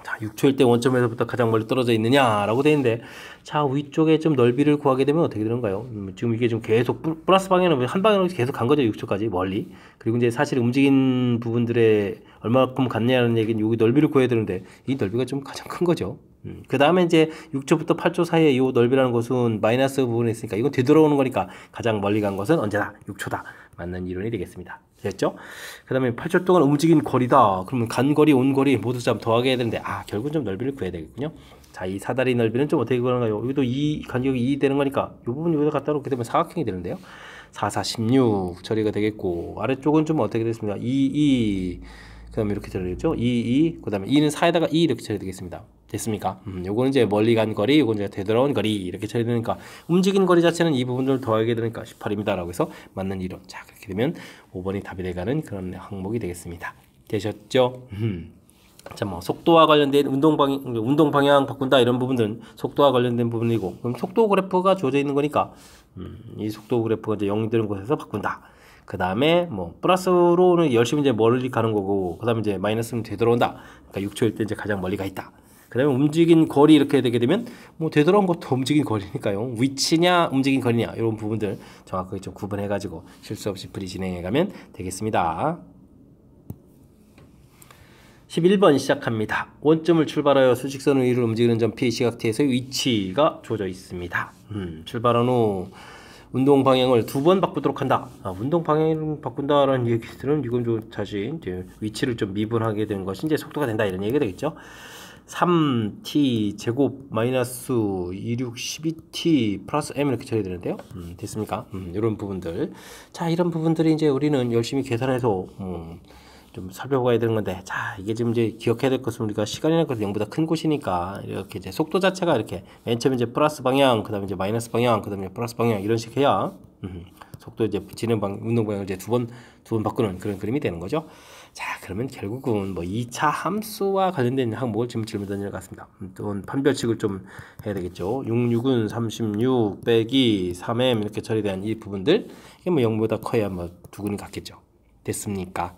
자, 6초일 때 원점에서부터 가장 멀리 떨어져 있느냐라고 되는데, 자, 위쪽에 좀 넓이를 구하게 되면 어떻게 되는가요? 지금 이게 좀 계속 플러스 방향으로 한 방향으로 계속 간 거죠. 6초까지 멀리. 그리고 이제 사실 움직인 부분들에 얼마큼 갔냐는 얘기는 여기 넓이를 구해야 되는데 이 넓이가 좀 가장 큰 거죠. 그 다음에 이제 6초부터 8초 사이에 이 넓이라는 것은 마이너스 부분에 있으니까 이건 되돌아오는 거니까 가장 멀리 간 것은 언제나 6초다. 맞는 이론이 되겠습니다. 됐죠? 그 다음에 8초 동안 움직인 거리다. 그러면 간 거리, 온 거리 모두 좀 더하게 해야 되는데 결국은 좀 넓이를 구해야 되겠군요. 자, 이 사다리 넓이는 좀 어떻게 구하는가요? 여기도 간격이 2 되는 거니까 이 부분 여기다 갖다 놓게 되면 사각형이 되는데요. 4, 4, 16 처리가 되겠고 아래쪽은 좀 어떻게 됐습니다. 2, 그 다음에 이렇게 처리되겠죠? 2, 그 다음에 2는 4에다가 2 이렇게 처리되겠습니다. 됐습니까? 요거는 이제 멀리 간 거리, 요건 이제 되돌아온 거리 이렇게 처리되니까 움직인 거리 자체는 이 부분을 더하게 되니까 18입니다. 라고 해서 맞는 이론. 자, 그렇게 되면 5번이 답이 돼가는 그런 항목이 되겠습니다. 되셨죠? 자, 뭐 속도와 관련된 운동 방향 바꾼다 이런 부분들은 속도와 관련된 부분이고, 그럼 속도 그래프가 주어져 있는 거니까 이 속도 그래프가 이제 0이 되는 곳에서 바꾼다. 그 다음에 뭐 플러스로는 열심히 이제 멀리 가는 거고, 그 다음에 이제 마이너스는 되돌아온다. 그러니까 6초일 때 이제 가장 멀리 가 있다. 그 다음에 움직인 거리 이렇게 되게 되면 뭐 되돌아온 것도 움직인 거리니까요. 위치냐 움직인 거리냐 이런 부분들 정확하게 좀 구분해 가지고 실수 없이 풀이 진행해 가면 되겠습니다. 11번 시작합니다. 원점을 출발하여 수직선 위로 움직이는 점 P 시각대에서의 위치가 주어져 있습니다. 출발한 후 운동 방향을 2번 바꾸도록 한다. 운동 방향을 바꾼다라는 얘기들은 이건 좀 다시 이제 위치를 좀 미분하게 되는 것이 이제 속도가 된다 이런 얘기가 되겠죠. 3t 제곱 마이너스 26 12t 플러스 m 이렇게 처리해야 되는데요. 됐습니까? 이런 부분들. 자, 이런 부분들이 이제 우리는 열심히 계산해서 좀 살펴봐야 되는 건데, 자, 이게 지금 이제 기억해야 될 것은 우리가 시간이라는 것은 0보다 큰 곳이니까 이렇게 이제 속도 자체가 이렇게 맨 처음에 이제 플러스 방향, 그 다음에 이제 마이너스 방향, 그 다음에 플러스 방향 이런 식 해야 속도 이제 운동 방향을 이제 두 번 바꾸는 그런 그림이 되는 거죠. 자, 그러면 결국은 뭐 2차 함수와 관련된 항목을 지금 질문 던지는 것 같습니다. 또 판별식을 좀 해야 되겠죠. 66은 36 빼기 3m 이렇게 처리된 이 부분들, 이게 뭐 0보다 커야 뭐 두근이 같겠죠. 됐습니까?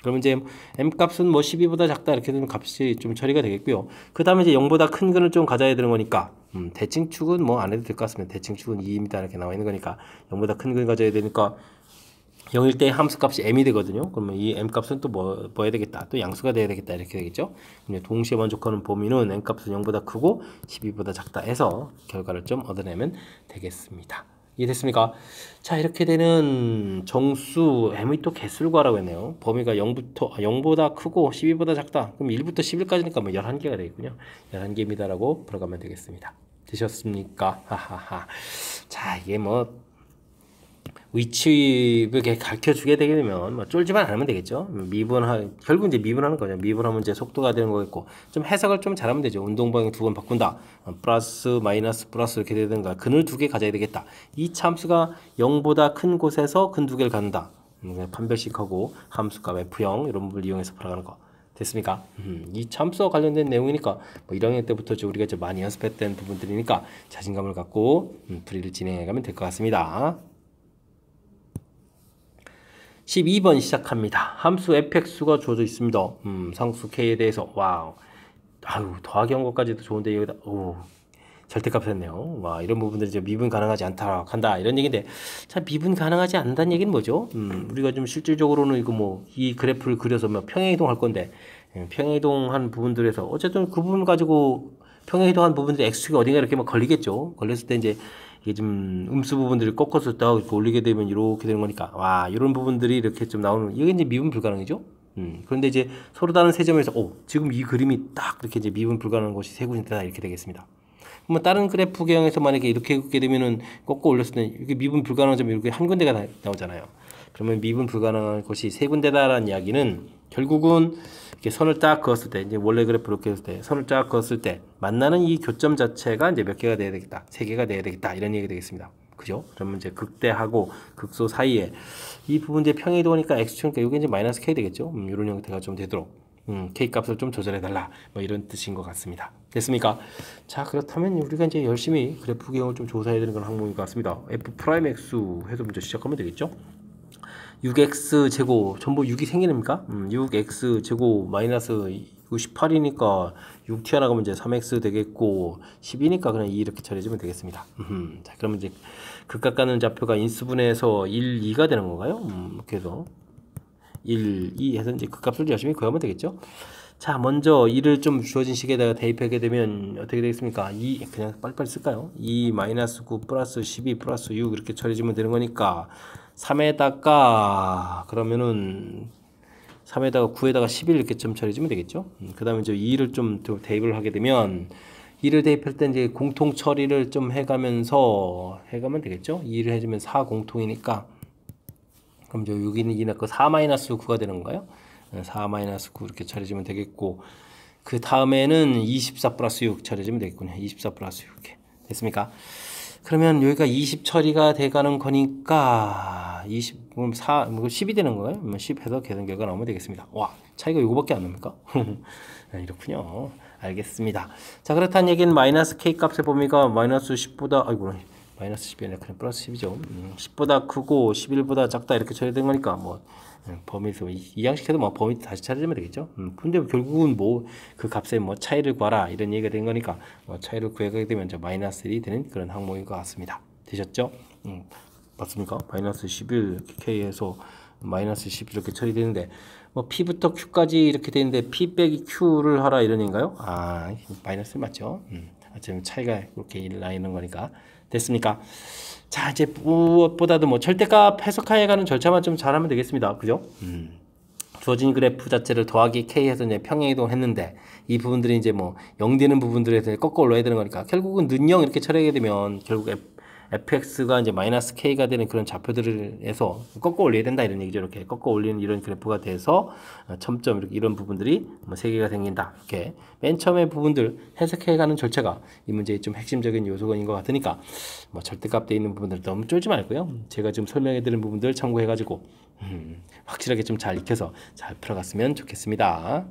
그러면 이제 m 값은 뭐 12보다 작다 이렇게 되는 값이 좀 처리가 되겠고요. 그 다음에 이제 0보다 큰 근을 좀 가져야 되는 거니까 대칭축은 뭐 안 해도 될 것 같습니다. 대칭축은 2입니다 이렇게 나와 있는 거니까 0보다 큰 근을 가져야 되니까 0일 때 함수 값이 m이 되거든요. 그러면 이 m 값은 또 뭐 해야 되겠다. 또 양수가 돼야 되겠다 이렇게 되겠죠. 동시에 만족하는 범위는 m 값은 0보다 크고 12보다 작다 해서 결과를 좀 얻어내면 되겠습니다. 이해됐습니까? 자, 이렇게 되는 정수 m이 또 개수를 구하라고 했네요. 범위가 0보다 크고 12보다 작다. 그럼 1부터 11까지니까 뭐 11개가 되겠군요. 11개입니다 라고 들어가면 되겠습니다. 되셨습니까? 하하하. 자, 이게 뭐 위치 이렇게 가르쳐 주게 되게 되면 뭐 쫄지만 않으면 되겠죠. 결국 이제 미분하는 거죠. 미분하면 이제 속도가 되는 거겠고 좀 해석을 좀 잘하면 되죠. 운동 방향 두 번 바꾼다. 플러스 마이너스 플러스 이렇게 되든가 근을 두 개 가져야 되겠다. 이 참수가 0보다 큰 곳에서 근 두 개를 갖는다. 판별식하고 함수값 F형 이런 부분을 이용해서 풀어가는 거. 됐습니까? 이 참수와 관련된 내용이니까 뭐 1학년 때부터 우리가 좀 많이 연습했던 부분들이니까 자신감을 갖고 풀이를 진행해가면 될 것 같습니다. 12번 시작합니다. 함수 fx가 주어져 있습니다. 상수 k에 대해서 와우. 아유, 더하기 한 것까지도 좋은데 여기다 절대값 했네요. 와, 이런 부분들이 이제 미분 가능하지 않다 한다 이런 얘기인데, 자, 미분 가능하지 않는다는 얘기는 뭐죠? 우리가 좀 실질적으로는 이거 뭐 이 그래프를 그려서 뭐 평행이동할 건데, 평행이동한 부분들에서 어쨌든 그 부분 가지고 평행이동한 부분들이 x축이 어딘가 이렇게 막 걸리겠죠. 걸렸을 때 이제 이게 좀 음수 부분들을 꺾어서 딱 이렇게 올리게 되면 이렇게 되는 거니까, 와, 이런 부분들이 이렇게 좀 나오는, 이게 이제 미분 불가능이죠. 그런데 이제 서로 다른 세 점에서 지금 이 그림이 딱 이렇게 이제 미분 불가능한 것이 세 군데다 이렇게 되겠습니다. 그러면 다른 그래프 개형에서 만약에 이렇게 긋게 되면은 꺾어 올렸을 때 이렇게 미분 불가능한 점이 이렇게 한 군데가 나오잖아요. 그러면 미분 불가능한 것이 세 군데다라는 이야기는 결국은 이렇게 선을 딱 그었을 때, 이제 원래 그래프 이렇게 했을 때 선을 딱 그었을 때 만나는 이 교점 자체가 이제 몇 개가 돼야 되겠다, 세 개가 돼야 되겠다 이런 얘기 되겠습니다. 그죠? 그러면 이제 극대하고 극소 사이에 이 부분 이제 평행이동하니까 x축이니까 이게 이제 마이너스 k 되겠죠? 이런 형태가 좀 되도록 k 값을 좀 조절해 달라, 뭐 이런 뜻인 것 같습니다. 됐습니까? 자, 그렇다면 우리가 이제 열심히 그래프 개형을 좀 조사해야 되는 그런 항목인 것 같습니다. f'(x) 해서 문제 시작하면 되겠죠? 6x 제곱 전부 6이 생기니까 6x 제곱 마이너스 18이니까 6 튀어나가면 이제 3x 되겠고 10이니까 그냥 2 이렇게 처리해주면 되겠습니다. 자, 그러면 이제 극각가는 좌표가 인수분해해서 1, 2가 되는 건가요? 이렇게 해서 1, 2 해서 이제 극값을 열심히 구하면 되겠죠. 자, 먼저 2를 좀 주어진 식에다가 대입하게 되면 어떻게 되겠습니까? 2 그냥 빨리빨리 쓸까요? 2 마이너스 9 플러스 12 플러스 6 이렇게 처리해주면 되는 거니까 3에다가 그러면은 3에다가 9에다가 11 이렇게 좀 처리해주면 되겠죠. 그 다음에 이제 2를 좀 대입을 하게 되면 2를 대입할 때 이제 공통 처리를 좀 해가면 되겠죠. 2를 해주면 4 공통이니까 그럼 저 여기는 2 넣고 4 마이너스 9가 되는 건가요? 4 마이너스 9 이렇게 처리해주면 되겠고, 그 다음에는 24 플러스 6 처리해주면 되겠군요. 24 플러스 6 이렇게 됐습니까? 그러면 여기가 20 처리가 돼가는 거니까 10이 되는 거예요? 10 해서 계산 결과 나오면 되겠습니다. 와, 차이가 이거밖에 안 납니까? 이렇군요. 알겠습니다. 자, 그렇다는 얘기는 마이너스 k 값의 범위가 마이너스 10보다 마이너스 10이 아니라 그냥 플러스 10이죠. 10보다 크고 11보다 작다 이렇게 처리된 거니까 뭐 범위에서 이항식해도 뭐 범위 다시 찾으면 되겠죠. 근데 결국은 뭐 그 값의 뭐 차이를 구하라 이런 얘기가 된 거니까 뭐 차이를 구하게 되면 이제 마이너스 1이 되는 그런 항목인 것 같습니다. 되셨죠? 맞습니까? 마이너스 11 K에서 마이너스 10 이렇게 처리되는데 뭐 P부터 Q까지 이렇게 되는데 P 빼기 Q를 하라 이런 얘기인가요? 아, 마이너스 맞죠? 어차피 차이가 이렇게 나 있는 거니까. 됐습니까? 자, 이제 무엇보다도 뭐 절대값 해석하여 가는 절차만 좀 잘하면 되겠습니다. 그죠? 주어진 그래프 자체를 더하기 k 해서 이제 평행이동 했는데 이 부분들이 이제 뭐 0 되는 부분들에 대해 꺾어 올라야 되는 거니까 결국은 는0 이렇게 처리하게 되면 결국 fx가 이제 마이너스 k가 되는 그런 좌표들에서 꺾어 올려야 된다 이런 얘기죠. 이렇게 꺾어 올리는 이런 그래프가 돼서 첨점 이렇게 이런 부분들이 뭐 3개가 생긴다. 이렇게 맨 처음에 부분들 해석해 가는 절차가 이 문제의 좀 핵심적인 요소인 것 같으니까 뭐 절대값 돼 있는 부분들 너무 쫄지 말고요. 제가 지금 설명해 드린 부분들 참고해 가지고 확실하게 좀 잘 익혀서 잘 풀어갔으면 좋겠습니다.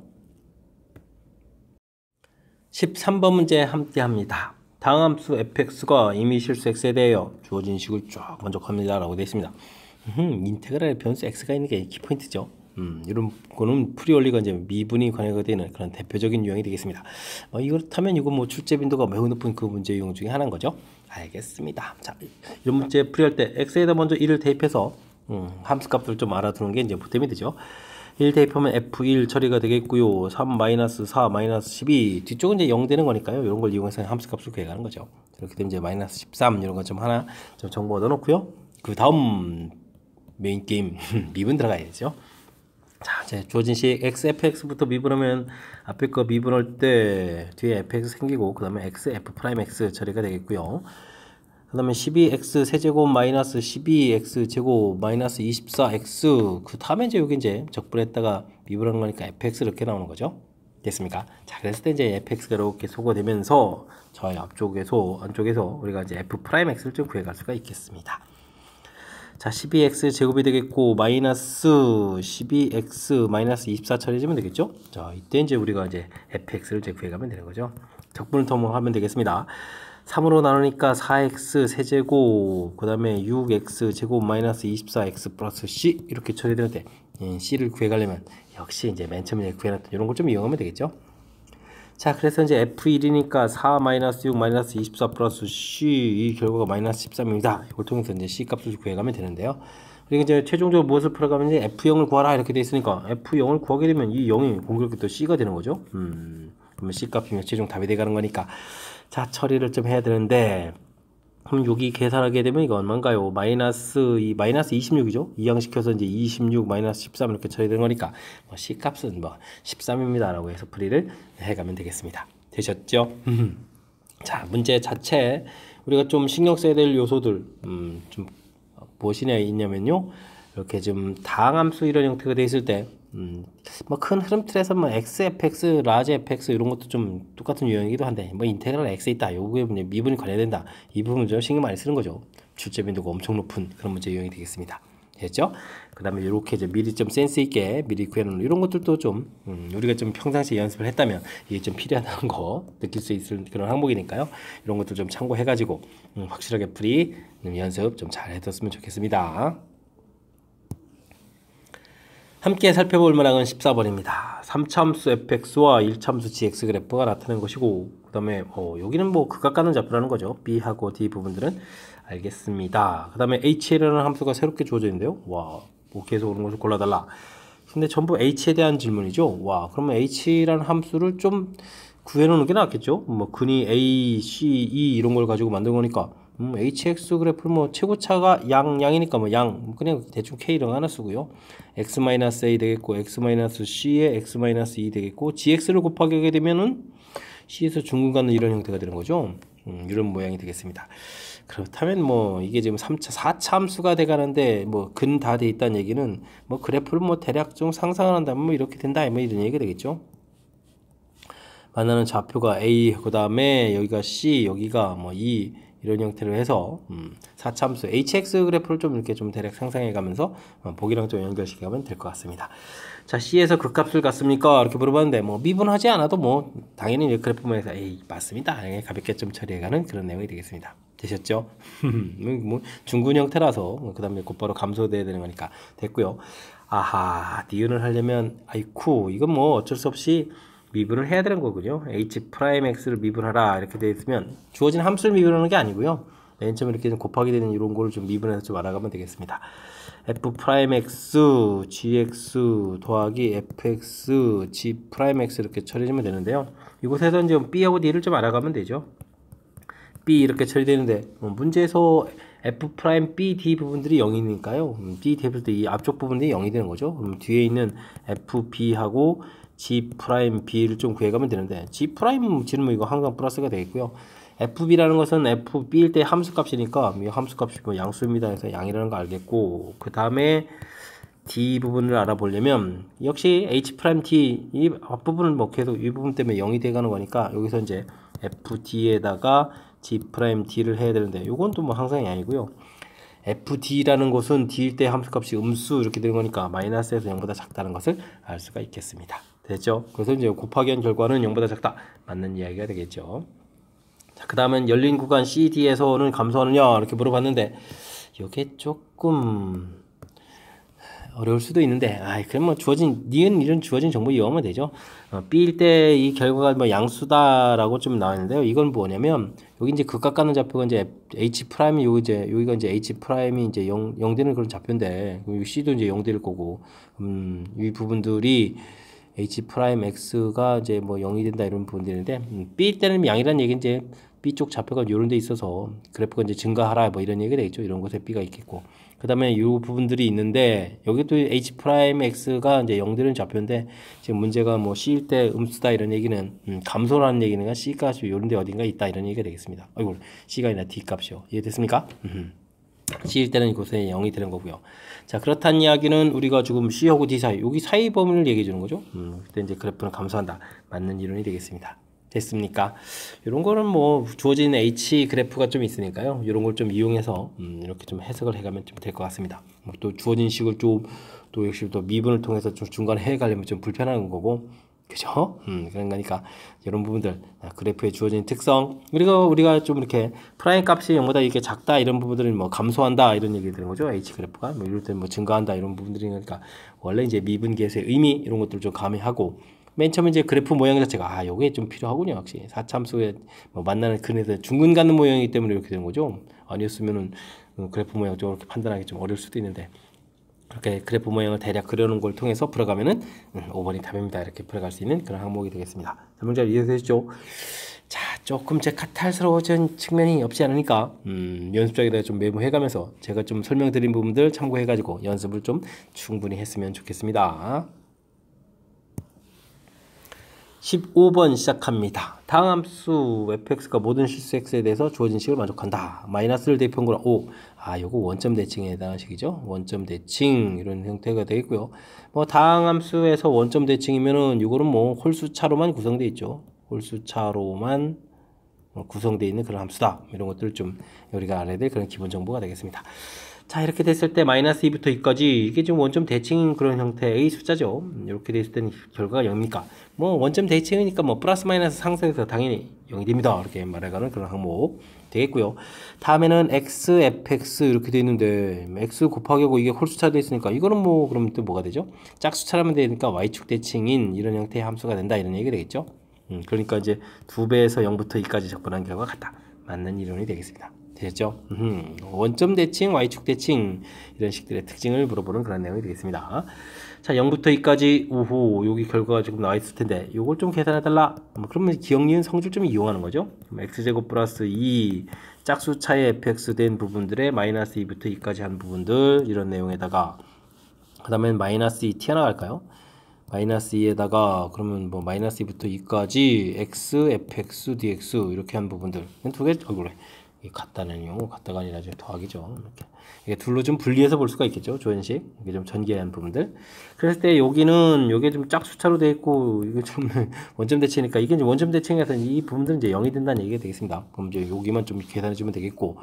13번 문제 함께 합니다. 다음 함수 fx가 이미 실수 x에 대하여 주어진 식을 쫙 먼저 갑니다 라고 되어 있습니다. 인테그랄의 변수 x가 있는 게 키포인트죠. 이런 거는 프리올리가 이제 미분이 관여가 되는 그런 대표적인 유형이 되겠습니다. 이렇다면 이거 뭐 출제 빈도가 매우 높은 그 문제 유형 중에 하나인 거죠. 알겠습니다. 자, 이런 문제 풀이할 때 x에다 먼저 1을 대입해서 함수 값을 좀 알아두는 게 이제 보탬이 되죠. 1 대입하면 f1 처리가 되겠고요. 3 마이너스 4 마이너스 12 뒤쪽은 이제 0 되는 거니까요. 이런 걸 이용해서 함수 값을 구해가는 거죠. 이렇게 되면 이제 마이너스 13 이런 거 좀 하나 좀 정보 얻어놓고요. 그 다음 메인 게임 미분 들어가야 되죠. 자, 이제 주어진 식 x fx부터 미분하면 앞에 거 미분할 때 뒤에 fx 생기고 그 다음에 x f 프라임 x 처리가 되겠고요. 그 다음에 12x 세제곱 마이너스 12x 제곱 마이너스 24x 그 다음에 이제 여기 이제 적분했다가 미분한 거니까 fx 이렇게 나오는 거죠. 됐습니까? 자, 그랬을 때 이제 fx가 이렇게 소거되면서 저희 앞쪽에서 안쪽에서 우리가 이제 f'x를 좀 구해갈 수가 있겠습니다. 자, 12x 제곱이 되겠고 마이너스 12x 마이너스 24 처리해주면 되겠죠? 자, 이때 이제 우리가 이제 fx를 이제 구해가면 되는 거죠. 적분을 통하면 되겠습니다. 3으로 나누니까 4x 세제곱 그 다음에 6x 제곱 마이너스 24x 플러스 c 이렇게 처리되는데 c를 구해가려면 역시 이제 맨 처음에 구해놨던 이런 걸 좀 이용하면 되겠죠. 자, 그래서 이제 f1이니까 4 마이너스 6 마이너스 24 플러스 c 이 결과가 마이너스 13입니다. 이걸 통해서 이제 c 값을 구해가면 되는데요. 그리고 이제 최종적으로 무엇을 풀어가면 이제 f0을 구하라 이렇게 돼 있으니까 f0을 구하게 되면 이 0이 공교롭게 또 c가 되는 거죠. 그러면 c 값이면 최종 답이 돼가는 거니까 자, 처리를 좀 해야 되는데 그럼 여기 계산하게 되면 이거 얼마인가요? 마이너스 26이죠? 이항시켜서 이제 26 마이너스 13 이렇게 처리되는 거니까 뭐 c 값은 뭐 13입니다 라고 해서 풀이를 해가면 되겠습니다. 되셨죠? 자, 문제 자체 우리가 좀 신경 써야 될 요소들 좀 무엇이 있냐면요, 이렇게 좀 다항함수 이런 형태가 되어 있을 때 뭐 큰 흐름 틀에서 뭐 xfx, 라지 fx 이런 것도 좀 똑같은 유형이기도 한데 뭐 인테그랄 x 있다, 요거에 미분이 관여된다, 이 부분을 좀 신경 많이 쓰는 거죠. 출제 빈도가 엄청 높은 그런 문제 유형이 되겠습니다. 됐죠? 그 다음에 이렇게 이제 미리 좀 센스 있게 미리 구해놓는 이런 것들도 좀 우리가 좀 평상시에 연습을 했다면 이게 좀 필요하다는 거 느낄 수 있을 그런 항목이니까요. 이런 것들 좀 참고해가지고 확실하게 풀이 연습 좀 잘 해뒀으면 좋겠습니다. 함께 살펴볼 문항은 14번입니다. 3차함수 fx와 1차함수 gx 그래프가 나타낸 것이고 그 다음에 여기는 뭐 극각가는 좌표라는 거죠. b하고 d 부분들은 알겠습니다. 그 다음에 h라는 함수가 새롭게 주어져 있는데요. 와, 뭐 계속 오는 것을 골라달라. 근데 전부 h에 대한 질문이죠. 와, 그러면 h라는 함수를 좀 구해놓는 게 낫겠죠. 뭐 근이 a, c, e 이런 걸 가지고 만든 거니까 hx 그래프를 뭐 최고차가 양이니까 뭐 그냥 대충 k 이런 거 하나 쓰고요. x-a 되겠고 x-c에 x-e 되겠고 gx를 곱하게 하게 되면은 c에서 중근 갖는 이런 형태가 되는 거죠. 이런 모양이 되겠습니다. 그렇다면 뭐 이게 지금 4차 함수가 돼 가는데 뭐 근 다 돼 있다는 얘기는 뭐 그래프를 뭐 대략 좀 상상을 한다면 뭐 이렇게 된다 뭐 이런 얘기가 되겠죠. 만나는 좌표가 a, 그 다음에 여기가 c, 여기가 뭐 e 이런 형태로 해서 4차함수 hx 그래프를 좀 이렇게 좀 대략 상상해 가면서 보기랑 좀 연결시켜 가면 될 것 같습니다. 자, c에서 극값을 갖습니까? 이렇게 물어봤는데 뭐 미분하지 않아도 뭐 당연히 그래프만 해서 에이 맞습니다, 가볍게 좀 처리해가는 그런 내용이 되겠습니다. 되셨죠? 뭐 중근 형태라서 그 다음에 곧바로 감소돼야 되는 거니까 됐고요. 아하, 니은을 하려면 아이쿠 이건 뭐 어쩔 수 없이 미분을 해야 되는 거군요. h'x를 미분하라 이렇게 되어 있으면 주어진 함수를 미분하는 게 아니고요. 맨 처음에 이렇게 좀 곱하게 되는 이런 거를 좀 미분해서 좀 알아가면 되겠습니다. f'x, gx 더하기 fx, g'x 이렇게 처리하면 되는데요. 이곳에서 이제 b하고 d를 좀 알아가면 되죠. b 이렇게 처리되는데 문제에서 f'b, d 부분들이 0이니까요. b 대입할 때 이 앞쪽 부분들이 0이 되는 거죠. 그럼 뒤에 있는 fb하고 g'b를 좀 구해가면 되는데 g'는 뭐 이거 항상 플러스가 되겠고요. fb라는 것은 fb일 때 함수값이니까 이 함수값이 뭐 양수입니다. 그래서 양이라는 거 알겠고 그 다음에 d 부분을 알아보려면 역시 h'd 이 앞부분은 뭐 계속 이 부분 때문에 0이 돼가는 거니까 여기서 이제 fd에다가 g'd를 해야 되는데 이건 또 뭐 항상이 아니고요. fd라는 것은 d일 때 함수값이 음수 이렇게 되는 거니까 마이너스에서 0보다 작다는 것을 알 수가 있겠습니다. 됐죠? 그래서 이제 곱하기 한 결과는 0보다 작다. 맞는 이야기가 되겠죠. 자, 그 다음은 열린 구간 CD에서는 감소하느냐 이렇게 물어봤는데 이게 조금 어려울 수도 있는데 그럼 뭐 주어진 니은 이런 주어진 정보 이용하면 되죠. B일 때 이 결과가 뭐 양수다라고 좀 나왔는데요. 이건 뭐냐면 여기 이제 극각 가는 좌표가 이제 H 프라임이 여기가 이제 H 프라임이 이제 0 되는 그런 좌표인데 C도 이제 0 될 거고 이 부분들이 H 프라임 X가 이제 뭐 0이 된다 이런 부분들인데 B일 때는 양이라는 얘기는 이제 B쪽 좌표가 요런 데 있어서 그래프가 이제 증가하라 뭐 이런 얘기가 되겠죠. 이런 곳에 B가 있겠고. 그 다음에 이 부분들이 있는데 여기 또 H 프라임 X가 이제 0되는 좌표인데 지금 문제가 뭐 C일 때 음수다 이런 얘기는 감소라는 얘기는 C가 요런 데 어딘가 있다 이런 얘기가 되겠습니다. 아이고 C가 아니라 D 값이요. 이해됐습니까? C일 때는 이곳에 0이 되는 거고요. 자, 그렇다는 이야기는 우리가 지금 C하고 D 사이, 여기 사이 범위를 얘기해 주는 거죠. 그때 이제 그래프는 감소한다. 맞는 이론이 되겠습니다. 됐습니까? 이런 거는 뭐 주어진 H 그래프가 좀 있으니까요. 이런 걸 좀 이용해서 이렇게 좀 해석을 해가면 좀 될 것 같습니다. 또 주어진 식을 좀 또 역시 또 미분을 통해서 좀 중간에 해가려면 좀 불편한 거고. 그죠? 그러니까 이런 부분들 그래프에 주어진 특성 그리고 우리가 좀 이렇게 프라임 값이 0보다 이렇게 작다 이런 부분들은 뭐 감소한다 이런 얘기 드는 거죠. H 그래프가 뭐 이럴 때 뭐 증가한다 이런 부분들이니까 원래 이제 미분계수의 의미 이런 것들을 좀 가미하고 맨 처음에 이제 그래프 모양 자체가 요게 좀 필요하군요. 역시 사참수에 뭐 만나는 근에서 중근 갖는 모양이기 때문에 이렇게 되는 거죠. 아니었으면은 그래프 모양 좀 이렇게 판단하기 좀 어려울 수도 있는데 이렇게 그래프 모양을 대략 그려놓은 걸 통해서 풀어가면은 5번이 답입니다. 이렇게 풀어갈 수 있는 그런 항목이 되겠습니다. 문제 이해되시죠? 자, 조금 제 카탈스러워진 측면이 없지 않으니까 연습장에다가 좀 메모해가면서 제가 좀 설명드린 부분들 참고해가지고 연습을 좀 충분히 했으면 좋겠습니다. 15번 시작합니다. 다음 함수 fx가 모든 실수 x에 대해서 주어진 식을 만족한다. 마이너스를 대입한 거라 5. 요거 원점 대칭에 해당하는 식이죠. 원점 대칭 이런 형태가 되겠고요. 뭐 다음 함수에서 원점 대칭이면은 이거는 뭐 홀수차로만 구성되어 있죠. 홀수차로만 구성되어 있는 그런 함수다. 이런 것들을 좀 우리가 알아야 될 그런 기본 정보가 되겠습니다. 자, 이렇게 됐을 때 마이너스 2부터 2까지 이게 좀 원점 대칭인 그런 형태의 숫자죠. 이렇게 됐을 때는 결과가 0입니까? 뭐 원점 대칭이니까 뭐 플러스 마이너스 상승해서 당연히 0이 됩니다. 이렇게 말해가는 그런 항목 되겠고요. 다음에는 x, fx 이렇게 돼 있는데 x 곱하기고 이게 홀수차 돼 있으니까 이거는 뭐 그럼 또 뭐가 되죠? 짝수차라면 되니까 y축 대칭인 이런 형태의 함수가 된다 이런 얘기가 되겠죠. 그러니까 이제 2배에서 0부터 2까지 적분한 결과가 같다. 맞는 이론이 되겠습니다. 되셨죠? 원점 대칭, y축 대칭 이런 식들의 특징을 물어보는 그런 내용이 되겠습니다. 자, 0부터 2까지 오호 여기 결과가 지금 나와 있을 텐데 이걸 좀 계산해달라. 그러면 기억, 니은, 성질 좀 이용하는 거죠. x제곱 플러스 2 짝수차의 fx 된 부분들의 마이너스 2부터 2까지 한 부분들 이런 내용에다가 그 다음에 마이너스 2 튀어나갈까요? 마이너스 2에다가 그러면 뭐 마이너스 2부터 2까지 x, fx, dx 이렇게 한 부분들 두 개, 그래. 같다는 경우 같다가 아니라 좀 더하기죠. 이렇게 이게 둘로 좀 분리해서 볼 수가 있겠죠. 조현식 이게 좀 전개한 부분들. 그랬을 때 여기는 요게 좀 짝수차로 되어 있고 이게 좀 원점 대칭이니까 이게 이제 원점 대칭에서 이 부분들은 이제 0이 된다는 얘기가 되겠습니다. 그럼 이제 여기만 좀 계산해 주면 되겠고.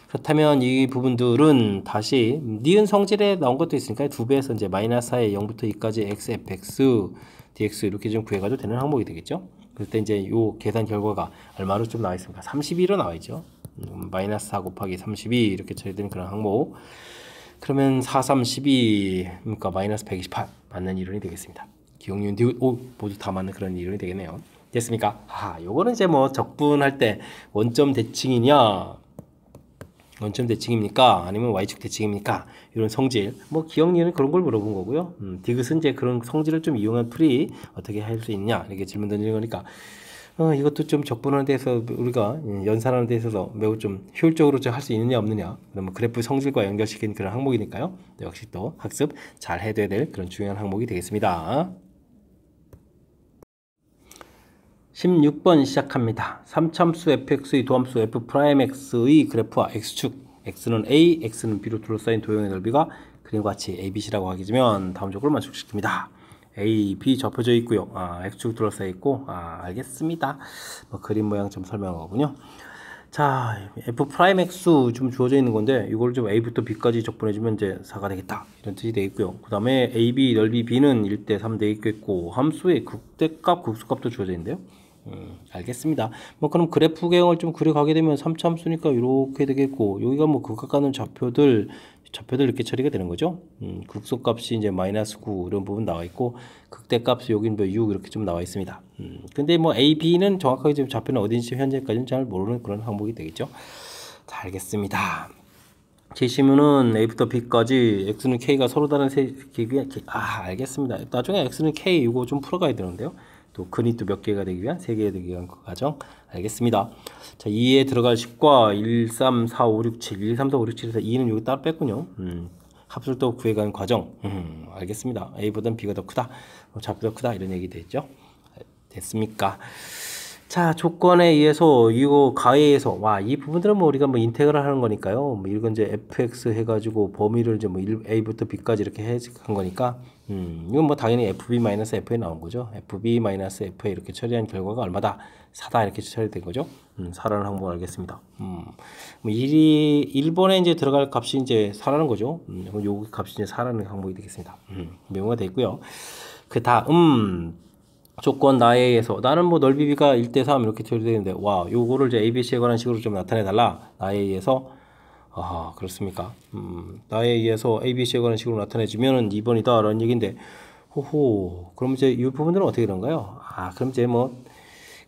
그렇다면 이 부분들은 다시 니은 성질에 나온 것도 있으니까 2배에서 이제 마이너스 4에 0부터 2까지 x, fx, dx 이렇게 좀 구해가지고 되는 항목이 되겠죠. 그럴 때 이제 요 계산 결과가 얼마로 좀 나와 있습니까? 32로 나와 있죠. 마이너스 4 곱하기 32 이렇게 처리되는 그런 항목. 그러면 4, 3, 12 그러니까 마이너스 128 맞는 이론이 되겠습니다. 기억, 니은, 디귿 모두 다 맞는 그런 이론이 되겠네요. 됐습니까? 요거는 이제 뭐 적분할 때 원점 대칭이냐 원점 대칭입니까? 아니면 y축 대칭입니까? 이런 성질, 뭐 기억, 니은 그런 걸 물어본 거고요. 디귿은 이제 그런 성질을 좀 이용한 풀이 어떻게 할 수 있냐 이렇게 질문 던지는 거니까 이것도 좀 적분하는 데 있어서 우리가 연산하는 데 있어서 매우 좀 효율적으로 할 수 있느냐 없느냐 그러면 그래프 성질과 연결시키는 그런 항목이니까요. 역시 또 학습 잘 해둬야 될 그런 중요한 항목이 되겠습니다. 16번 시작합니다. 3참수 fx의 도함수 f'x의 그래프와 x축 x는 a, x는 b로 둘러싸인 도형의 넓이가 그림과 같이 abc라고 하기지만 다음 조건을 만족시킵니다. A, B 접혀져 있고요. X축 둘러싸여 있고, 알겠습니다. 그림 모양 좀 설명하고요. 자, F'X 좀 주어져 있는 건데, 이걸 좀 A부터 B까지 적분해주면 이제 4가 되겠다. 이런 뜻이 되겠고요. 그 다음에 AB 넓이 B는 1대 3 되어 있겠고, 함수의 극대값, 극소값도 주어져 있는데요. 알겠습니다. 그럼 그래프 개형을 좀 그려가게 되면 3참수니까 이렇게 되겠고, 여기가 뭐 극각가는 좌표들 이렇게 처리가 되는 거죠. 극소값이 이제 마이너스 9 이런 부분 나와 있고, 극대값이 여기는 뭐 6 이렇게 좀 나와 있습니다. 근데 뭐 A, B는 정확하게 지금 좌표는 어딘지 현재까지는 잘 모르는 그런 항목이 되겠죠. 자, 알겠습니다. 제시문은 A부터 B까지 X는 K가 서로 다른 알겠습니다. 나중에 X는 K 이거 좀 풀어가야 되는데요. 또 근이 또 몇 개가 되기 위한 3개가 되기 위한 그 과정 알겠습니다. 자, 2에 들어갈 식과 1, 3, 4, 5, 6, 7 1, 3, 4, 5, 6, 7에서 2는 여기 따로 뺐군요. 합수를 또 구해가는 과정 알겠습니다. A보다는 B가 더 크다, 좌표가 크다 이런 얘기 됐죠. 됐습니까? 자, 조건에 의해서 이거 가에에서 이 부분들은 뭐 우리가 뭐 인테그랄 하는 거니까요. 뭐 이건 이제 fx 해가지고 범위를 이제 뭐 a부터 b까지 이렇게 해석한 거니까 이건 뭐 당연히 fb-fa 나온 거죠. fb-fa 이렇게 처리한 결과가 얼마다? 4다 이렇게 처리된 거죠. 4라는 항목을 알겠습니다. 뭐 1번에 이제 들어갈 값이 이제 4라는 거죠. 그럼 요 값이 이제 4라는 항목이 되겠습니다. 메모가 되어 있고요. 그 다음 조건 나에 의해서 나는 뭐 넓이 b가 1대3 이렇게 처리되는데 요거를 이제 ABC에 관한 식으로 좀 나타내 달라. 나에 의해서 그렇습니까? 나에 의해서 ABC에 관한 식으로 나타내 주면은 2번이다 라는 얘기인데 호호 그럼 이제 이 부분들은 어떻게 되는가요? 그럼 이제 뭐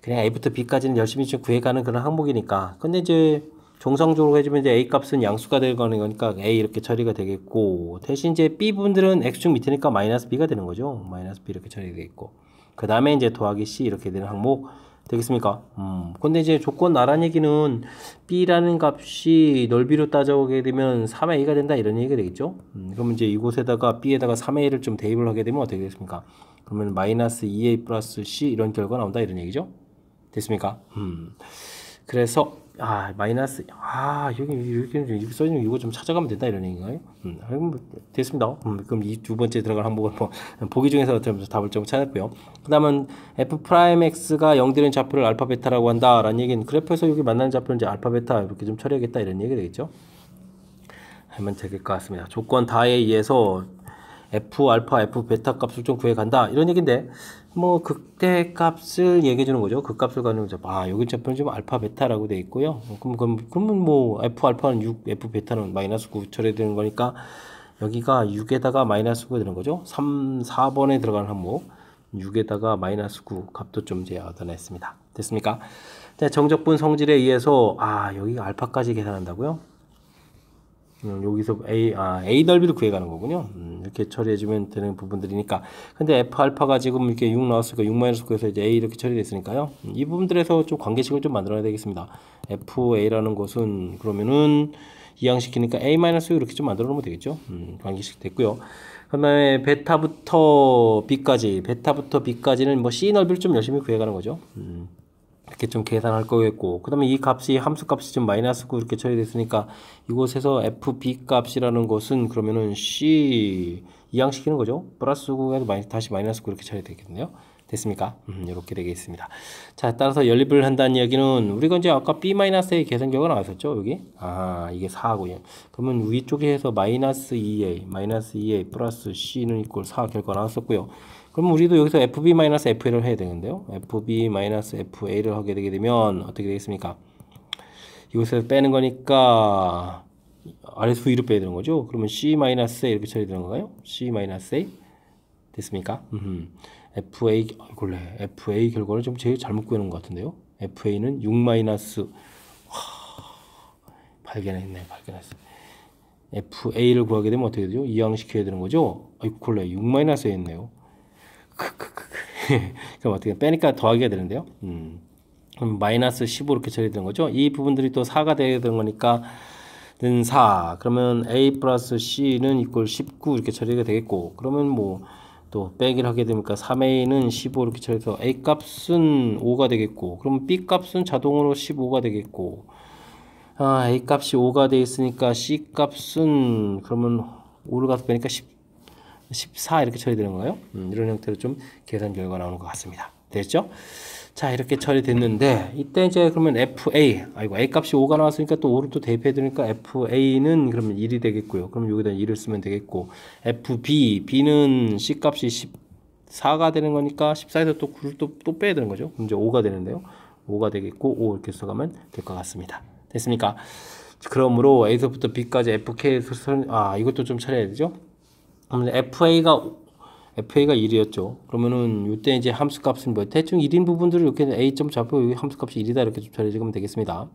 그냥 A부터 B까지는 열심히 좀 구해가는 그런 항목이니까 근데 이제 정상적으로 해주면 이제 A 값은 양수가 되는 거니까 A 이렇게 처리가 되겠고 대신 이제 B 부분들은 X축 밑이니까 마이너스 B가 되는 거죠. 마이너스 B 이렇게 처리되겠고 그 다음에 이제 더하기 C 이렇게 되는 항목 되겠습니까? 근데 이제 조건 나란 얘기는 B라는 값이 넓이로 따져오게 되면 3의 A가 된다 이런 얘기가 되겠죠? 그러면 이제 이곳에다가 B에다가 3의 A를 좀 대입을 하게 되면 어떻게 되겠습니까? 그러면 마이너스 2A 플러스 C 이런 결과 나온다 이런 얘기죠? 됐습니까? 그래서 마이너스 여기 이렇게 써있는 이거 좀 찾아가면 된다 이런 얘기인가요? 됐습니다. 그럼 이 두 번째 들어갈 항목은 뭐 보기 중에서 답을 좀 찾았고요. 그 다음은 f'(x가 0 되는 좌표를 알파 베타라고 한다라는 얘기는 그래프에서 여기 만나는 좌표는 이제 알파 베타 이렇게 좀 처리하겠다 이런 얘기가 되겠죠. 하면 될 것 같습니다. 조건 다에 의해서 f 알파 f 베타 값을 좀 구해간다 이런 얘기인데 뭐 극대 값을 얘기해 주는 거죠. 그 값을 가는 거죠. 여기 좌표는 지금 알파 베타라고 돼 있고요. 그러면 뭐 f 알파는 6, f 베타는 마이너스 9 처리되는 거니까 여기가 6에다가 마이너스 9가 되는 거죠. 3, 4번에 들어가는 항목 6에다가 마이너스 9 값도 좀 이제 얻어냈습니다. 됐습니까? 자, 정적분 성질에 의해서 여기가 알파까지 계산한다고요? 여기서 A 넓이를 구해가는 거군요. 이렇게 처리해주면 되는 부분들이니까. 근데 F 알파가 지금 이렇게 6 나왔으니까 6 마이너스 9에서 이제 A 이렇게 처리됐으니까요. 이 부분들에서 좀 관계식을 좀 만들어야 되겠습니다. FA라는 것은 그러면은 이항시키니까 A 마이너스 이렇게 좀 만들어 놓으면 되겠죠. 관계식 됐고요. 그 다음에 베타부터 B까지는 뭐 C 넓이를 좀 열심히 구해가는 거죠. 이렇게 좀 계산할 거겠고 그 다음에 이 값이 함수 값이 지금 마이너스 9 이렇게 처리됐으니까 이곳에서 fb 값이라는 것은 그러면은 c 이항시키는 거죠. 플러스 9에서 다시 마이너스 9 이렇게 처리되겠네요. 됐습니까? 이렇게 되겠습니다. 자, 따라서 연립을 한다는 이야기는 우리가 이제 아까 b-a의 계산 결과가 나왔었죠. 여기 이게 4고요. 그러면 위쪽에 해서 마이너스 2a 플러스 c는 이꼴 4 결과 나왔었고요. 그럼 우리도 여기서 fb-fa를 해야 되는데요. fb-fa를 하게 되게 되면 어떻게 되겠습니까? 이곳에서 빼는 거니까 아래서 위로 빼야 되는 거죠. 그러면 c-a 이렇게 처리되는 건가요? c-a 됐습니까? fa fa 결과를 좀 제일 잘못 구해놓은 것 같은데요. fa는 6 마이너스 발견했어. fa를 구하게 되면 어떻게 되죠? 이항시켜야 되는 거죠. 6 마이너스 했네요. 그럼 어떻게 빼니까 더하기가 되는데요. 그럼 마이너스 15 이렇게 처리되는 거죠. 이 부분들이 또 4가 되는 거니까 는 4. 그러면 A 플러스 C는 이꼴 19 이렇게 처리가 되겠고 그러면 뭐 또 빼기를 하게 되니까 3A는 15 이렇게 처리해서 A 값은 5가 되겠고 그러면 B 값은 자동으로 15가 되겠고 A 값이 5가 돼 있으니까 C 값은 그러면 5를 가서 빼니까 14 이렇게 처리되는 거예요. 이런 형태로 좀 계산 결과가 나오는 것 같습니다. 됐죠? 자, 이렇게 처리됐는데 이때 이제 그러면 FA A 값이 5가 나왔으니까 또 5를 또 대입해 두니까 FA는 그러면 1이 되겠고요. 그럼 여기다 1을 쓰면 되겠고 B는 C 값이 14가 되는 거니까 14에서 또 9를 또 빼야 되는 거죠. 그럼 이제 5가 되는데요. 5가 되겠고 5 이렇게 써가면 될 것 같습니다. 됐습니까? 그러므로 A서부터 B까지 FK에서 이것도 좀 처리해야 되죠. FA가 1이었죠. 그러면은 이때 이제 함수 값은 뭐 대충 1인 부분들을 이렇게 A 점 잡고 여기 함수 값이 1이다 이렇게 좀 처리해주면 되겠습니다.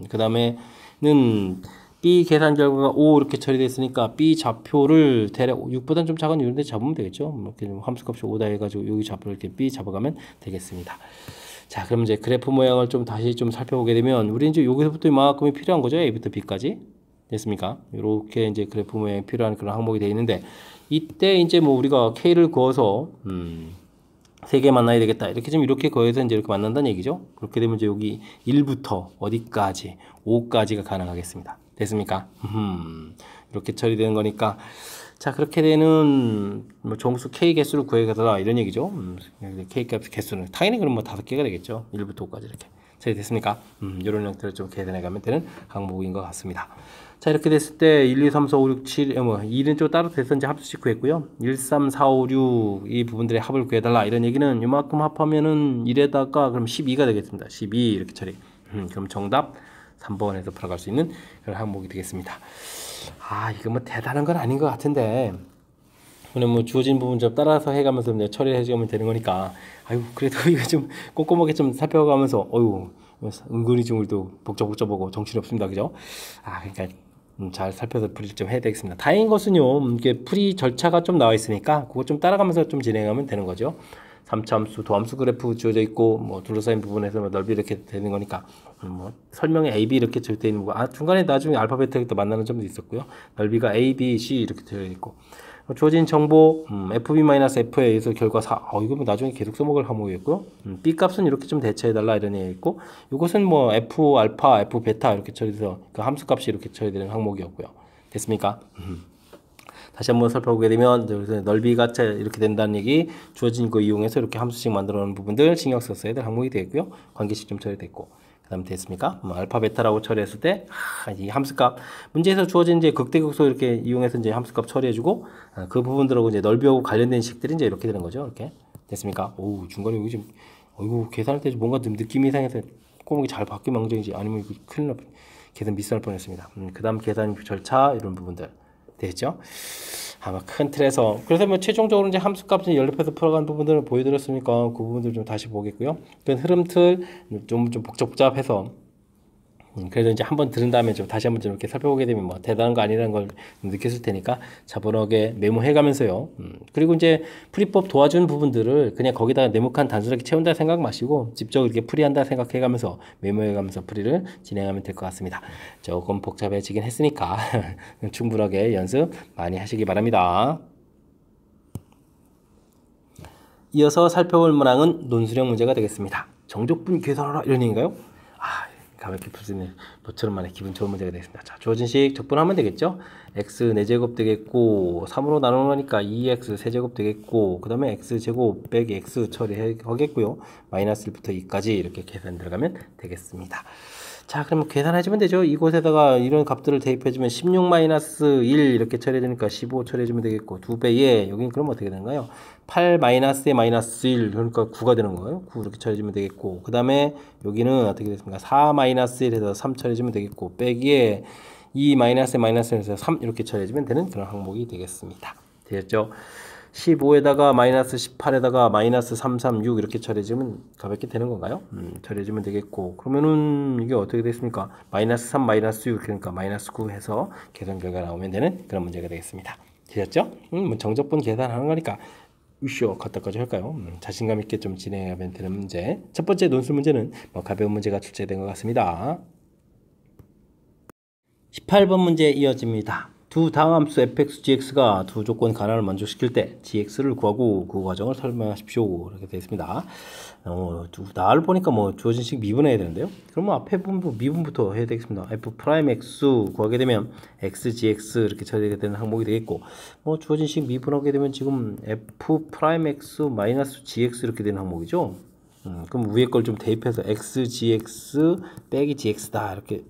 그 다음에는 B 계산 결과가 5 이렇게 처리됐으니까 B 좌표를 대략 6보다는 좀 작은 이런 데 잡으면 되겠죠. 이렇게 함수값이 5다 해가지고 여기 좌표를 이렇게 B 잡아가면 되겠습니다. 자, 그럼 이제 그래프 모양을 좀 다시 좀 살펴보게 되면 우리 이제 여기서부터 이만큼이 필요한 거죠. A부터 B까지. 됐습니까? 이렇게 이제 그래프 모양이 필요한 그런 항목이 되어 있는데 이때 이제 뭐 우리가 K를 그어서 3개 만나야 되겠다. 이렇게 좀 이렇게 거해서 이제 이렇게 만난다는 얘기죠. 그렇게 되면 이제 여기 1부터 어디까지 5까지가 가능하겠습니다. 됐습니까? 이렇게 처리되는 거니까 자 그렇게 되는 뭐 정수 K 개수를 구해가더라 이런 얘기죠. K 값 개수는 당연히 그럼 뭐 5개가 되겠죠. 1부터 5까지 이렇게 처리됐습니까? 이런 형태를 좀 계산해 가면 되는 항목인 것 같습니다. 자 이렇게 됐을 때 1, 2, 3, 4, 5, 6, 7, 2는 좀 따로 돼서 이제 합수식 구했고요. 1, 3, 4, 5, 6 이 부분들의 합을 구해달라 이런 얘기는 이만큼 합하면은 1에다가 그럼 12가 되겠습니다. 12 이렇게 처리. 그럼 정답 3번에서 풀어갈 수 있는 그런 항목이 되겠습니다. 아 이거 뭐 대단한 건 아닌 것 같은데 오늘 뭐 주어진 부분 좀 따라서 해가면서 이제 처리해주면 되는 거니까 아유 그래도 이거 좀 꼼꼼하게 좀 살펴가면서 어유 은근히 좀 우리도 복잡복잡하고 정신이 없습니다. 그죠? 아 그러니까 잘 살펴서 풀이를 좀 해야 되겠습니다. 다행인 것은요 이게 풀이 절차가 좀 나와 있으니까 그거 좀 따라가면서 좀 진행하면 되는 거죠. 3차 함수, 도함수 그래프 주어져 있고 뭐 둘러싸인 부분에서 뭐 넓이 이렇게 되는 거니까 뭐 설명에 A, B 이렇게 되어 있는 거. 중간에 나중에 알파벳을 또 만나는 점도 있었고요. 넓이가 A, B, C 이렇게 되어 있고 주어진 정보 FB-F에 의해서 결과 4. 이거 뭐 나중에 계속 써먹을 항목이었고요. B 값은 이렇게 좀 대처해달라 이런 얘기 있고 이것은 뭐 F 알파, F 베타 이렇게 처리해서 그 함수 값이 이렇게 처리되는 항목이었고요. 됐습니까? 다시 한번 살펴보게 되면 넓이가 이렇게 된다는 얘기 주어진 거 이용해서 이렇게 함수식 만들어 놓은 부분들 신경 썼어야 될 항목이 되겠고요. 관계식 좀 처리됐고 그 다음 됐습니까? 알파 베타라고 처리했을 때 이 함수값 문제에서 주어진 이제 극대극소 이렇게 이용해서 이제 함수값 처리해주고 그 부분들하고 이제 넓이하고 관련된 식들이 이제 이렇게 되는 거죠. 이렇게 됐습니까? 오 중간에 여기 좀 이거 계산할 때 뭔가 좀 느낌이 이상해서 꼼꼼하게 잘 바뀌면 망정이지 아니면 이거 큰일 날 계산 미스할 뻔했습니다. 그 다음 계산 절차 이런 부분들 됐죠? 아마 큰 틀에서 그래서 뭐 최종적으로 이제 함수값을 연립해서 풀어가는 부분들을 보여드렸으니까 그 부분들 좀 다시 보겠고요. 그 흐름 틀 좀 복잡해서 그래도 이제 한번 들은 다음에 좀 다시 한번 좀 이렇게 살펴보게 되면 뭐 대단한 거 아니라는 걸 느꼈을 테니까 차분하게 메모해가면서요. 그리고 이제 풀이법 도와준 부분들을 그냥 거기다가 네모칸 단순하게 채운다 생각 마시고 직접 이렇게 풀이한다 생각해가면서 메모해가면서 풀이를 진행하면 될 것 같습니다. 조금 복잡해지긴 했으니까 충분하게 연습 많이 하시기 바랍니다. 이어서 살펴볼 문항은 논술형 문제가 되겠습니다. 정적분 계산하라 이런 얘기인가요? 가볍게 풀 수 있는 모처럼만의 기분 좋은 문제가 되겠습니다. 자, 주어진 식 적분하면 되겠죠? x 4제곱 되겠고 3으로 나누니까 2x 세제곱 되겠고 그 다음에 x제곱 빼기 x 처리하겠고요. 마이너스 1부터 2까지 이렇게 계산 들어가면 되겠습니다. 자 그럼 계산해주면 되죠. 이곳에다가 이런 값들을 대입해주면 16-1 이렇게 처리해주니까 15 처리해주면 되겠고 2배에 여긴 그럼 어떻게 되는가요? 8 마이너스에 마이너스 1 그러니까 9가 되는 거예요. 9 이렇게 처리해주면 되겠고 그 다음에 여기는 어떻게 됐습니까? 4 마이너스 1에서 3 처리해주면 되겠고 빼기에 2 마이너스에 마이너스 1에서 3 이렇게 처리해주면 되는 그런 항목이 되겠습니다. 되겠죠? 15에다가 마이너스 18에다가 마이너스 336 이렇게 처리해주면 가볍게 되는 건가요? 처리해주면 되겠고 그러면은 이게 어떻게 됐습니까? 마이너스 3 마이너스 6 그러니까 마이너스 9 해서 계산 결과 나오면 되는 그런 문제가 되겠습니다. 되셨죠? 뭐 정적분 계산하는 거니까 으쌰 갖다까지 할까요? 자신감 있게 좀 진행하면 되는 문제. 첫 번째 논술 문제는 뭐 가벼운 문제가 출제된 것 같습니다. 18번 문제 이어집니다. 두 다함수 fx, gx가 두 조건 가난을 만족시킬 때 gx를 구하고 그 과정을 설명하십시오. 이렇게 되어 있습니다. 나를 보니까 뭐 주어진 식 미분해야 되는데요. 그러면 앞에 부분 미분부터 해야 되겠습니다. f'(x) 구하게 되면 x, gx 이렇게 처리가 되는 항목이 되겠고 뭐 주어진 식 미분하게 되면 지금 f'(x) 마이너스 gx 이렇게 되는 항목이죠. 그럼 위에 걸 좀 대입해서 x, gx 빼기 gx다 이렇게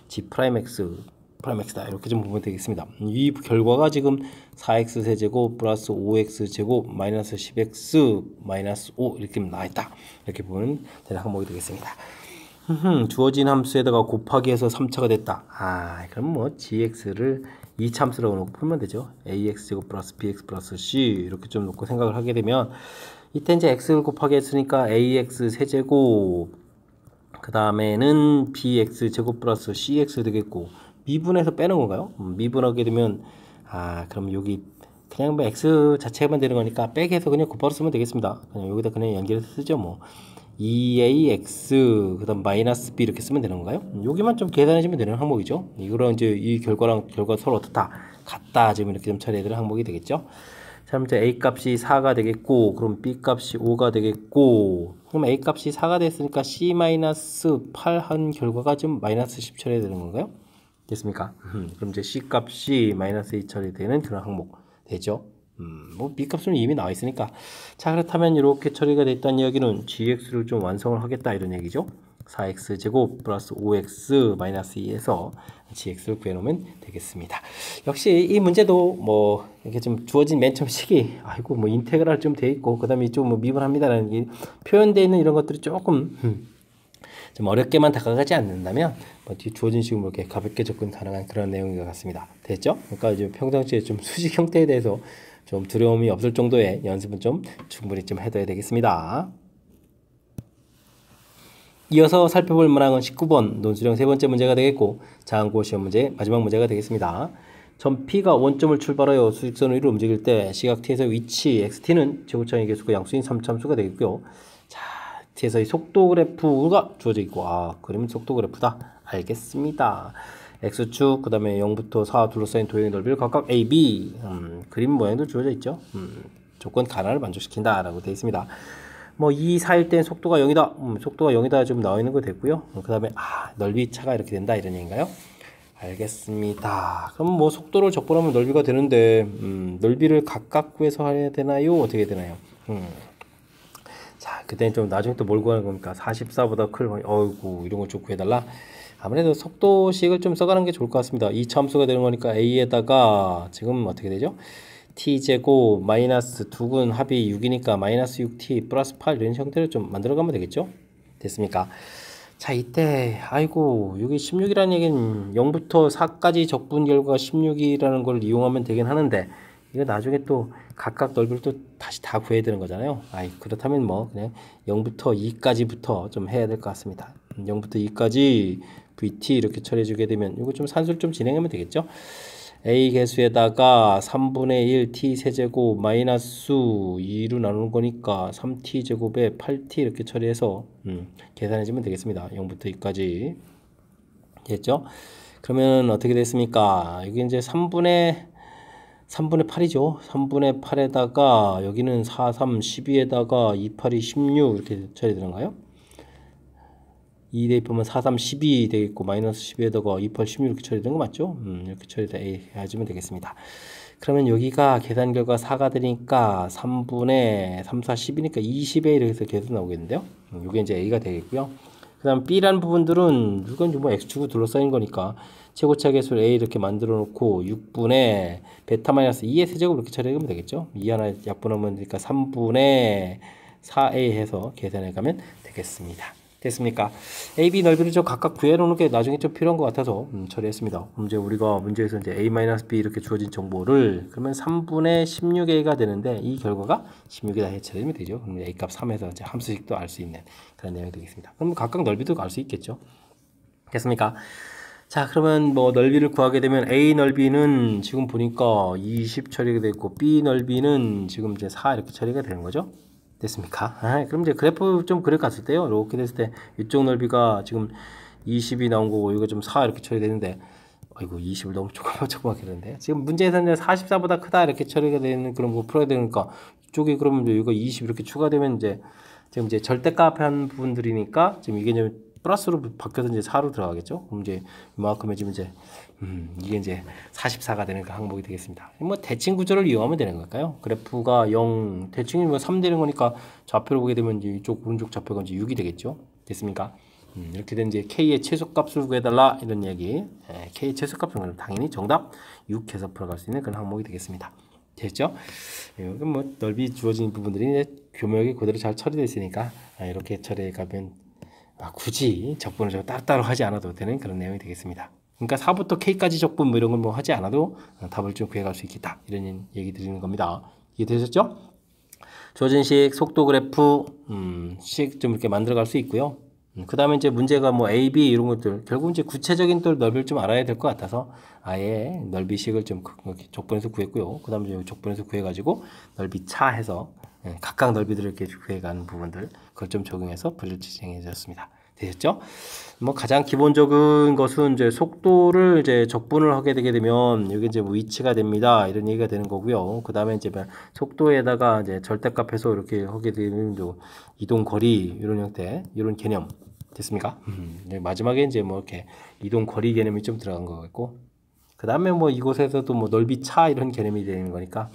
g'(x) 프라임X다 이렇게 좀 보면 되겠습니다. 이 결과가 지금 4x 세제곱 플러스 5x 제곱 마이너스 10x 마이너스 5 이렇게 나와있다 이렇게 보면 되는 항목이 되겠습니다. 주어진 함수에다가 곱하기 해서 3차가 됐다. 그럼 뭐 gx를 2참수라고 놓고 풀면 되죠. ax 제곱 플러스 bx 플러스 c 이렇게 좀 놓고 생각을 하게 되면 이때 이제 x를 곱하기 했으니까 ax 세제곱 그 다음에는 bx 제곱 플러스 cx 되겠고 미분해서 빼는 건가요? 미분하게 되면 그럼 여기 그냥 뭐 x 자체만 되는 거니까 빼기 해서 그냥 곱바로 쓰면 되겠습니다. 그냥 여기다 그냥 연결해서 쓰죠 뭐. 2ax 그다음 마이너스 b 이렇게 쓰면 되는 건가요? 여기만 좀 계산해주면 되는 항목이죠. 이거랑 이제 이 결과랑 결과 서로 어떻다 같다 지금 이렇게 좀 처리해야 되는 항목이 되겠죠. 자, 그럼 이제 a 값이 4가 되겠고, 그럼 b 값이 5가 되겠고, 그럼 a 값이 4가 됐으니까 c-8 한 결과가 좀 마이너스 10 처리되는 건가요? 됐습니까? 그럼 이제 c 값이 마이너스 2 처리되는 그런 항목 되죠. 뭐 b 값은 이미 나와 있으니까. 자, 그렇다면 이렇게 처리가 됐다는 이야기는 gx를 좀 완성을 하겠다 이런 얘기죠. 4x 제곱 플러스 5x 마이너스 2에서 gx를 구해놓으면 되겠습니다. 역시 이 문제도 뭐 이렇게 좀 주어진 맨 처음 시기 아이고 뭐 인테그랄 좀 돼 있고 그 다음에 좀 뭐 미분합니다라는 게 표현되어 있는 이런 것들이 조금 좀 어렵게만 다가가지 않는다면 뭐 뒤 주어진 식으로 이렇게 가볍게 접근 가능한 그런 내용인 것 같습니다. 됐죠? 그러니까 이제 평상시에 좀 수직 형태에 대해서 좀 두려움이 없을 정도의 연습은 좀 충분히 좀 해둬야 되겠습니다. 이어서 살펴볼 문항은 19번 논술형 세 번째 문제가 되겠고 자항고 시험 문제 마지막 문제가 되겠습니다. 점 P가 원점을 출발하여 수직선 위로 움직일 때 시각 T에서 위치 XT는 지구창의 개수가 양수인 3참수가 되겠고요. 자, T에서의 속도 그래프가 주어져 있고 그림 속도 그래프다. 알겠습니다. X축 그 다음에 0부터 4 둘러싸인 도형의 넓이를 각각 A, B 그림 모양도 주어져 있죠. 조건 가난을 만족시킨다 라고 되어 있습니다. 뭐 2, 4일 땐 속도가 0이다. 속도가 0이다 좀 나와 있는 거 됐고요. 그 다음에 넓이 차가 이렇게 된다 이런 얘기인가요? 알겠습니다. 그럼 뭐 속도를 적분하면 넓이가 되는데 넓이를 각각 구해서 해야 되나요? 어떻게 되나요? 자, 그때는 좀 나중에 또 뭘 구하는 겁니까? 44보다 클 어이구 이런 걸 좀 구해달라. 아무래도 속도식을 좀 써가는 게 좋을 것 같습니다. 이 참수가 되는 거니까 a에다가 지금 어떻게 되죠? t제곱 마이너스 두근 합이 6이니까 마이너스 6t 플러스 8 이런 형태를 좀 만들어가면 되겠죠? 됐습니까? 자, 이때 아이고 여기 16이라는 얘기는 0부터 4까지 적분 결과가 16이라는 걸 이용하면 되긴 하는데 이거 나중에 또 각각 넓이를 또 다시 다 구해야 되는 거잖아요. 그렇다면 뭐 그냥 0부터 2까지부터 좀 해야 될 것 같습니다. 0부터 2까지 vt 이렇게 처리해 주게 되면 이거 좀 산술 좀 진행하면 되겠죠? a 개수에다가 3분의 1 t 세제곱 마이너스 2로 나누는 거니까 3t 제곱에 8t 이렇게 처리해서 계산해 주면 되겠습니다. 0부터 2까지 됐죠? 그러면 어떻게 됐습니까? 이게 이제 3분의 8이죠. 3분의 8에다가 여기는 4, 3, 12에다가 2, 8이 16 이렇게 처리되는가요? 2 대입하면 4, 3, 12 되겠고 마이너스 12에다가 2, 8, 16 이렇게 처리된 거 맞죠? 이렇게 처리해주면 되겠습니다. 그러면 여기가 계산 결과 4가 되니까 3분의 3, 4, 10이니까 20에 이렇게 해서 계속 나오겠는데요. 이게 이제 A가 되겠고요. 그 다음 B라는 부분들은 이건 뭐 X축으로 둘러싸인 거니까 최고차 계수를 A 이렇게 만들어 놓고 6분의 베타 마이너스 2의 세제곱 이렇게 처리하면 되겠죠. 2 하나 약분하면 되니까 3분의 4A 해서 계산해 가면 되겠습니다. 됐습니까? A, B 넓이를 좀 각각 구해놓는 게 나중에 좀 필요한 것 같아서 처리했습니다. 이제 우리가 문제에서 이제 A-B 이렇게 주어진 정보를 그러면 3분의 16A가 되는데 이 결과가 16이다 해처리면 되죠. 그럼 A 값 3에서 이제 함수식도 알 수 있는 그런 내용이 되겠습니다. 그럼 각각 넓이도 알 수 있겠죠. 됐습니까? 자, 그러면 뭐 넓이를 구하게 되면 A 넓이는 지금 보니까 20 처리가 되고 B 넓이는 지금 이제 4 이렇게 처리가 되는 거죠. 됐습니까? 그럼 이제 그래프 좀 그려갔을 때요. 이렇게 됐을 때 이쪽 넓이가 지금 20이 나온 거고 이거 좀 4 이렇게 처리되는데 아이고 20을 너무 조그맣게 되는데 지금 문제에서는 44보다 크다 이렇게 처리가 되는 그런 거 풀어야 되니까 이쪽이 그러면 이거 20 이렇게 추가되면 이제 지금 이제 절대값한 부분들이니까 지금 이게 이제 플러스로 바뀌어서 이제 4로 들어가겠죠. 그럼 이제 이만큼 해주면 이제 이게 이제 44가 되는 그 항목이 되겠습니다. 뭐 대칭 구조를 이용하면 되는 걸까요? 그래프가 0, 대칭이 뭐 3 되는 거니까 좌표를 보게 되면 이제 이쪽 오른쪽 좌표가 이제 6이 되겠죠. 됐습니까? 이렇게 된 이제 K의 최소값을 구해달라 이런 얘기. K의 최소값은 당연히 정답 6 해서 풀어갈 수 있는 그런 항목이 되겠습니다. 됐죠? 여기 뭐 넓이 주어진 부분들이 이제 교묘하게 그대로 잘 처리되어 있으니까 이렇게 처리해 가면 굳이 적분을 좀 따로따로 하지 않아도 되는 그런 내용이 되겠습니다. 그러니까 4부터 K까지 적분 뭐 이런 걸 뭐 하지 않아도 답을 좀 구해갈 수 있겠다 이런 얘기 드리는 겁니다. 이해되셨죠? 주어진 식 속도 그래프 식 좀 이렇게 만들어 갈 수 있고요. 그 다음에 이제 문제가 뭐 A, B 이런 것들 결국 이제 구체적인 또 넓이를 좀 알아야 될 것 같아서 아예 넓이식을 좀 족본에서 구했고요. 그 다음에 이제 족본에서 구해가지고 넓이 차 해서 각각 넓이들을 이렇게 구해가는 부분들 그걸 좀 적용해서 풀이를 진행해 주셨습니다. 되셨죠? 뭐 가장 기본적인 것은 이제 속도를 이제 적분을 하게 되게 되면 이게 이제 뭐 위치가 됩니다. 이런 얘기가 되는 거고요. 그 다음에 이제 속도에다가 이제 절대값에서 이렇게 하게 되는 이동 거리 이런 형태 이런 개념 됐습니까? 마지막에 이제 뭐 이렇게 이동 거리 개념이 좀 들어간 거 같고 그 다음에 뭐 이곳에서도 뭐 넓이 차 이런 개념이 되는 거니까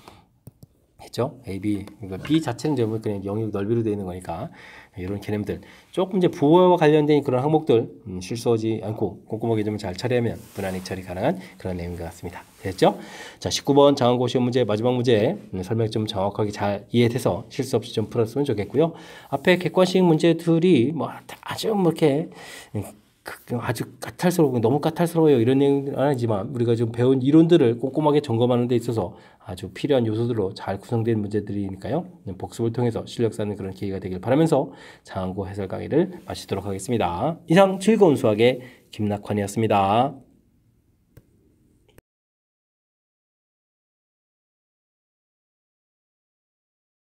했죠? A, B. 그러니까 B 자체는 이제 뭐 그냥 영역 넓이로 되어 있는 거니까 이런 개념들 조금 이제 부호와 관련된 그런 항목들 실수하지 않고 꼼꼼하게 좀 잘 처리하면 분할익 처리 가능한 그런 내용인 것 같습니다. 됐죠? 자, 19번 장항고 시험 문제 마지막 문제 설명 좀 정확하게 잘 이해돼서 실수 없이 좀 풀었으면 좋겠고요. 앞에 객관식 문제들이 뭐 아주 뭐 이렇게 아주 까탈스러워 너무 까탈스러워요 이런 얘기는 아니지만 우리가 좀 배운 이론들을 꼼꼼하게 점검하는 데 있어서 아주 필요한 요소들로 잘 구성된 문제들이니까요. 복습을 통해서 실력 쌓는 그런 기회가 되길 바라면서 장항고 해설 강의를 마치도록 하겠습니다. 이상 즐거운 수학의 김낙환이었습니다.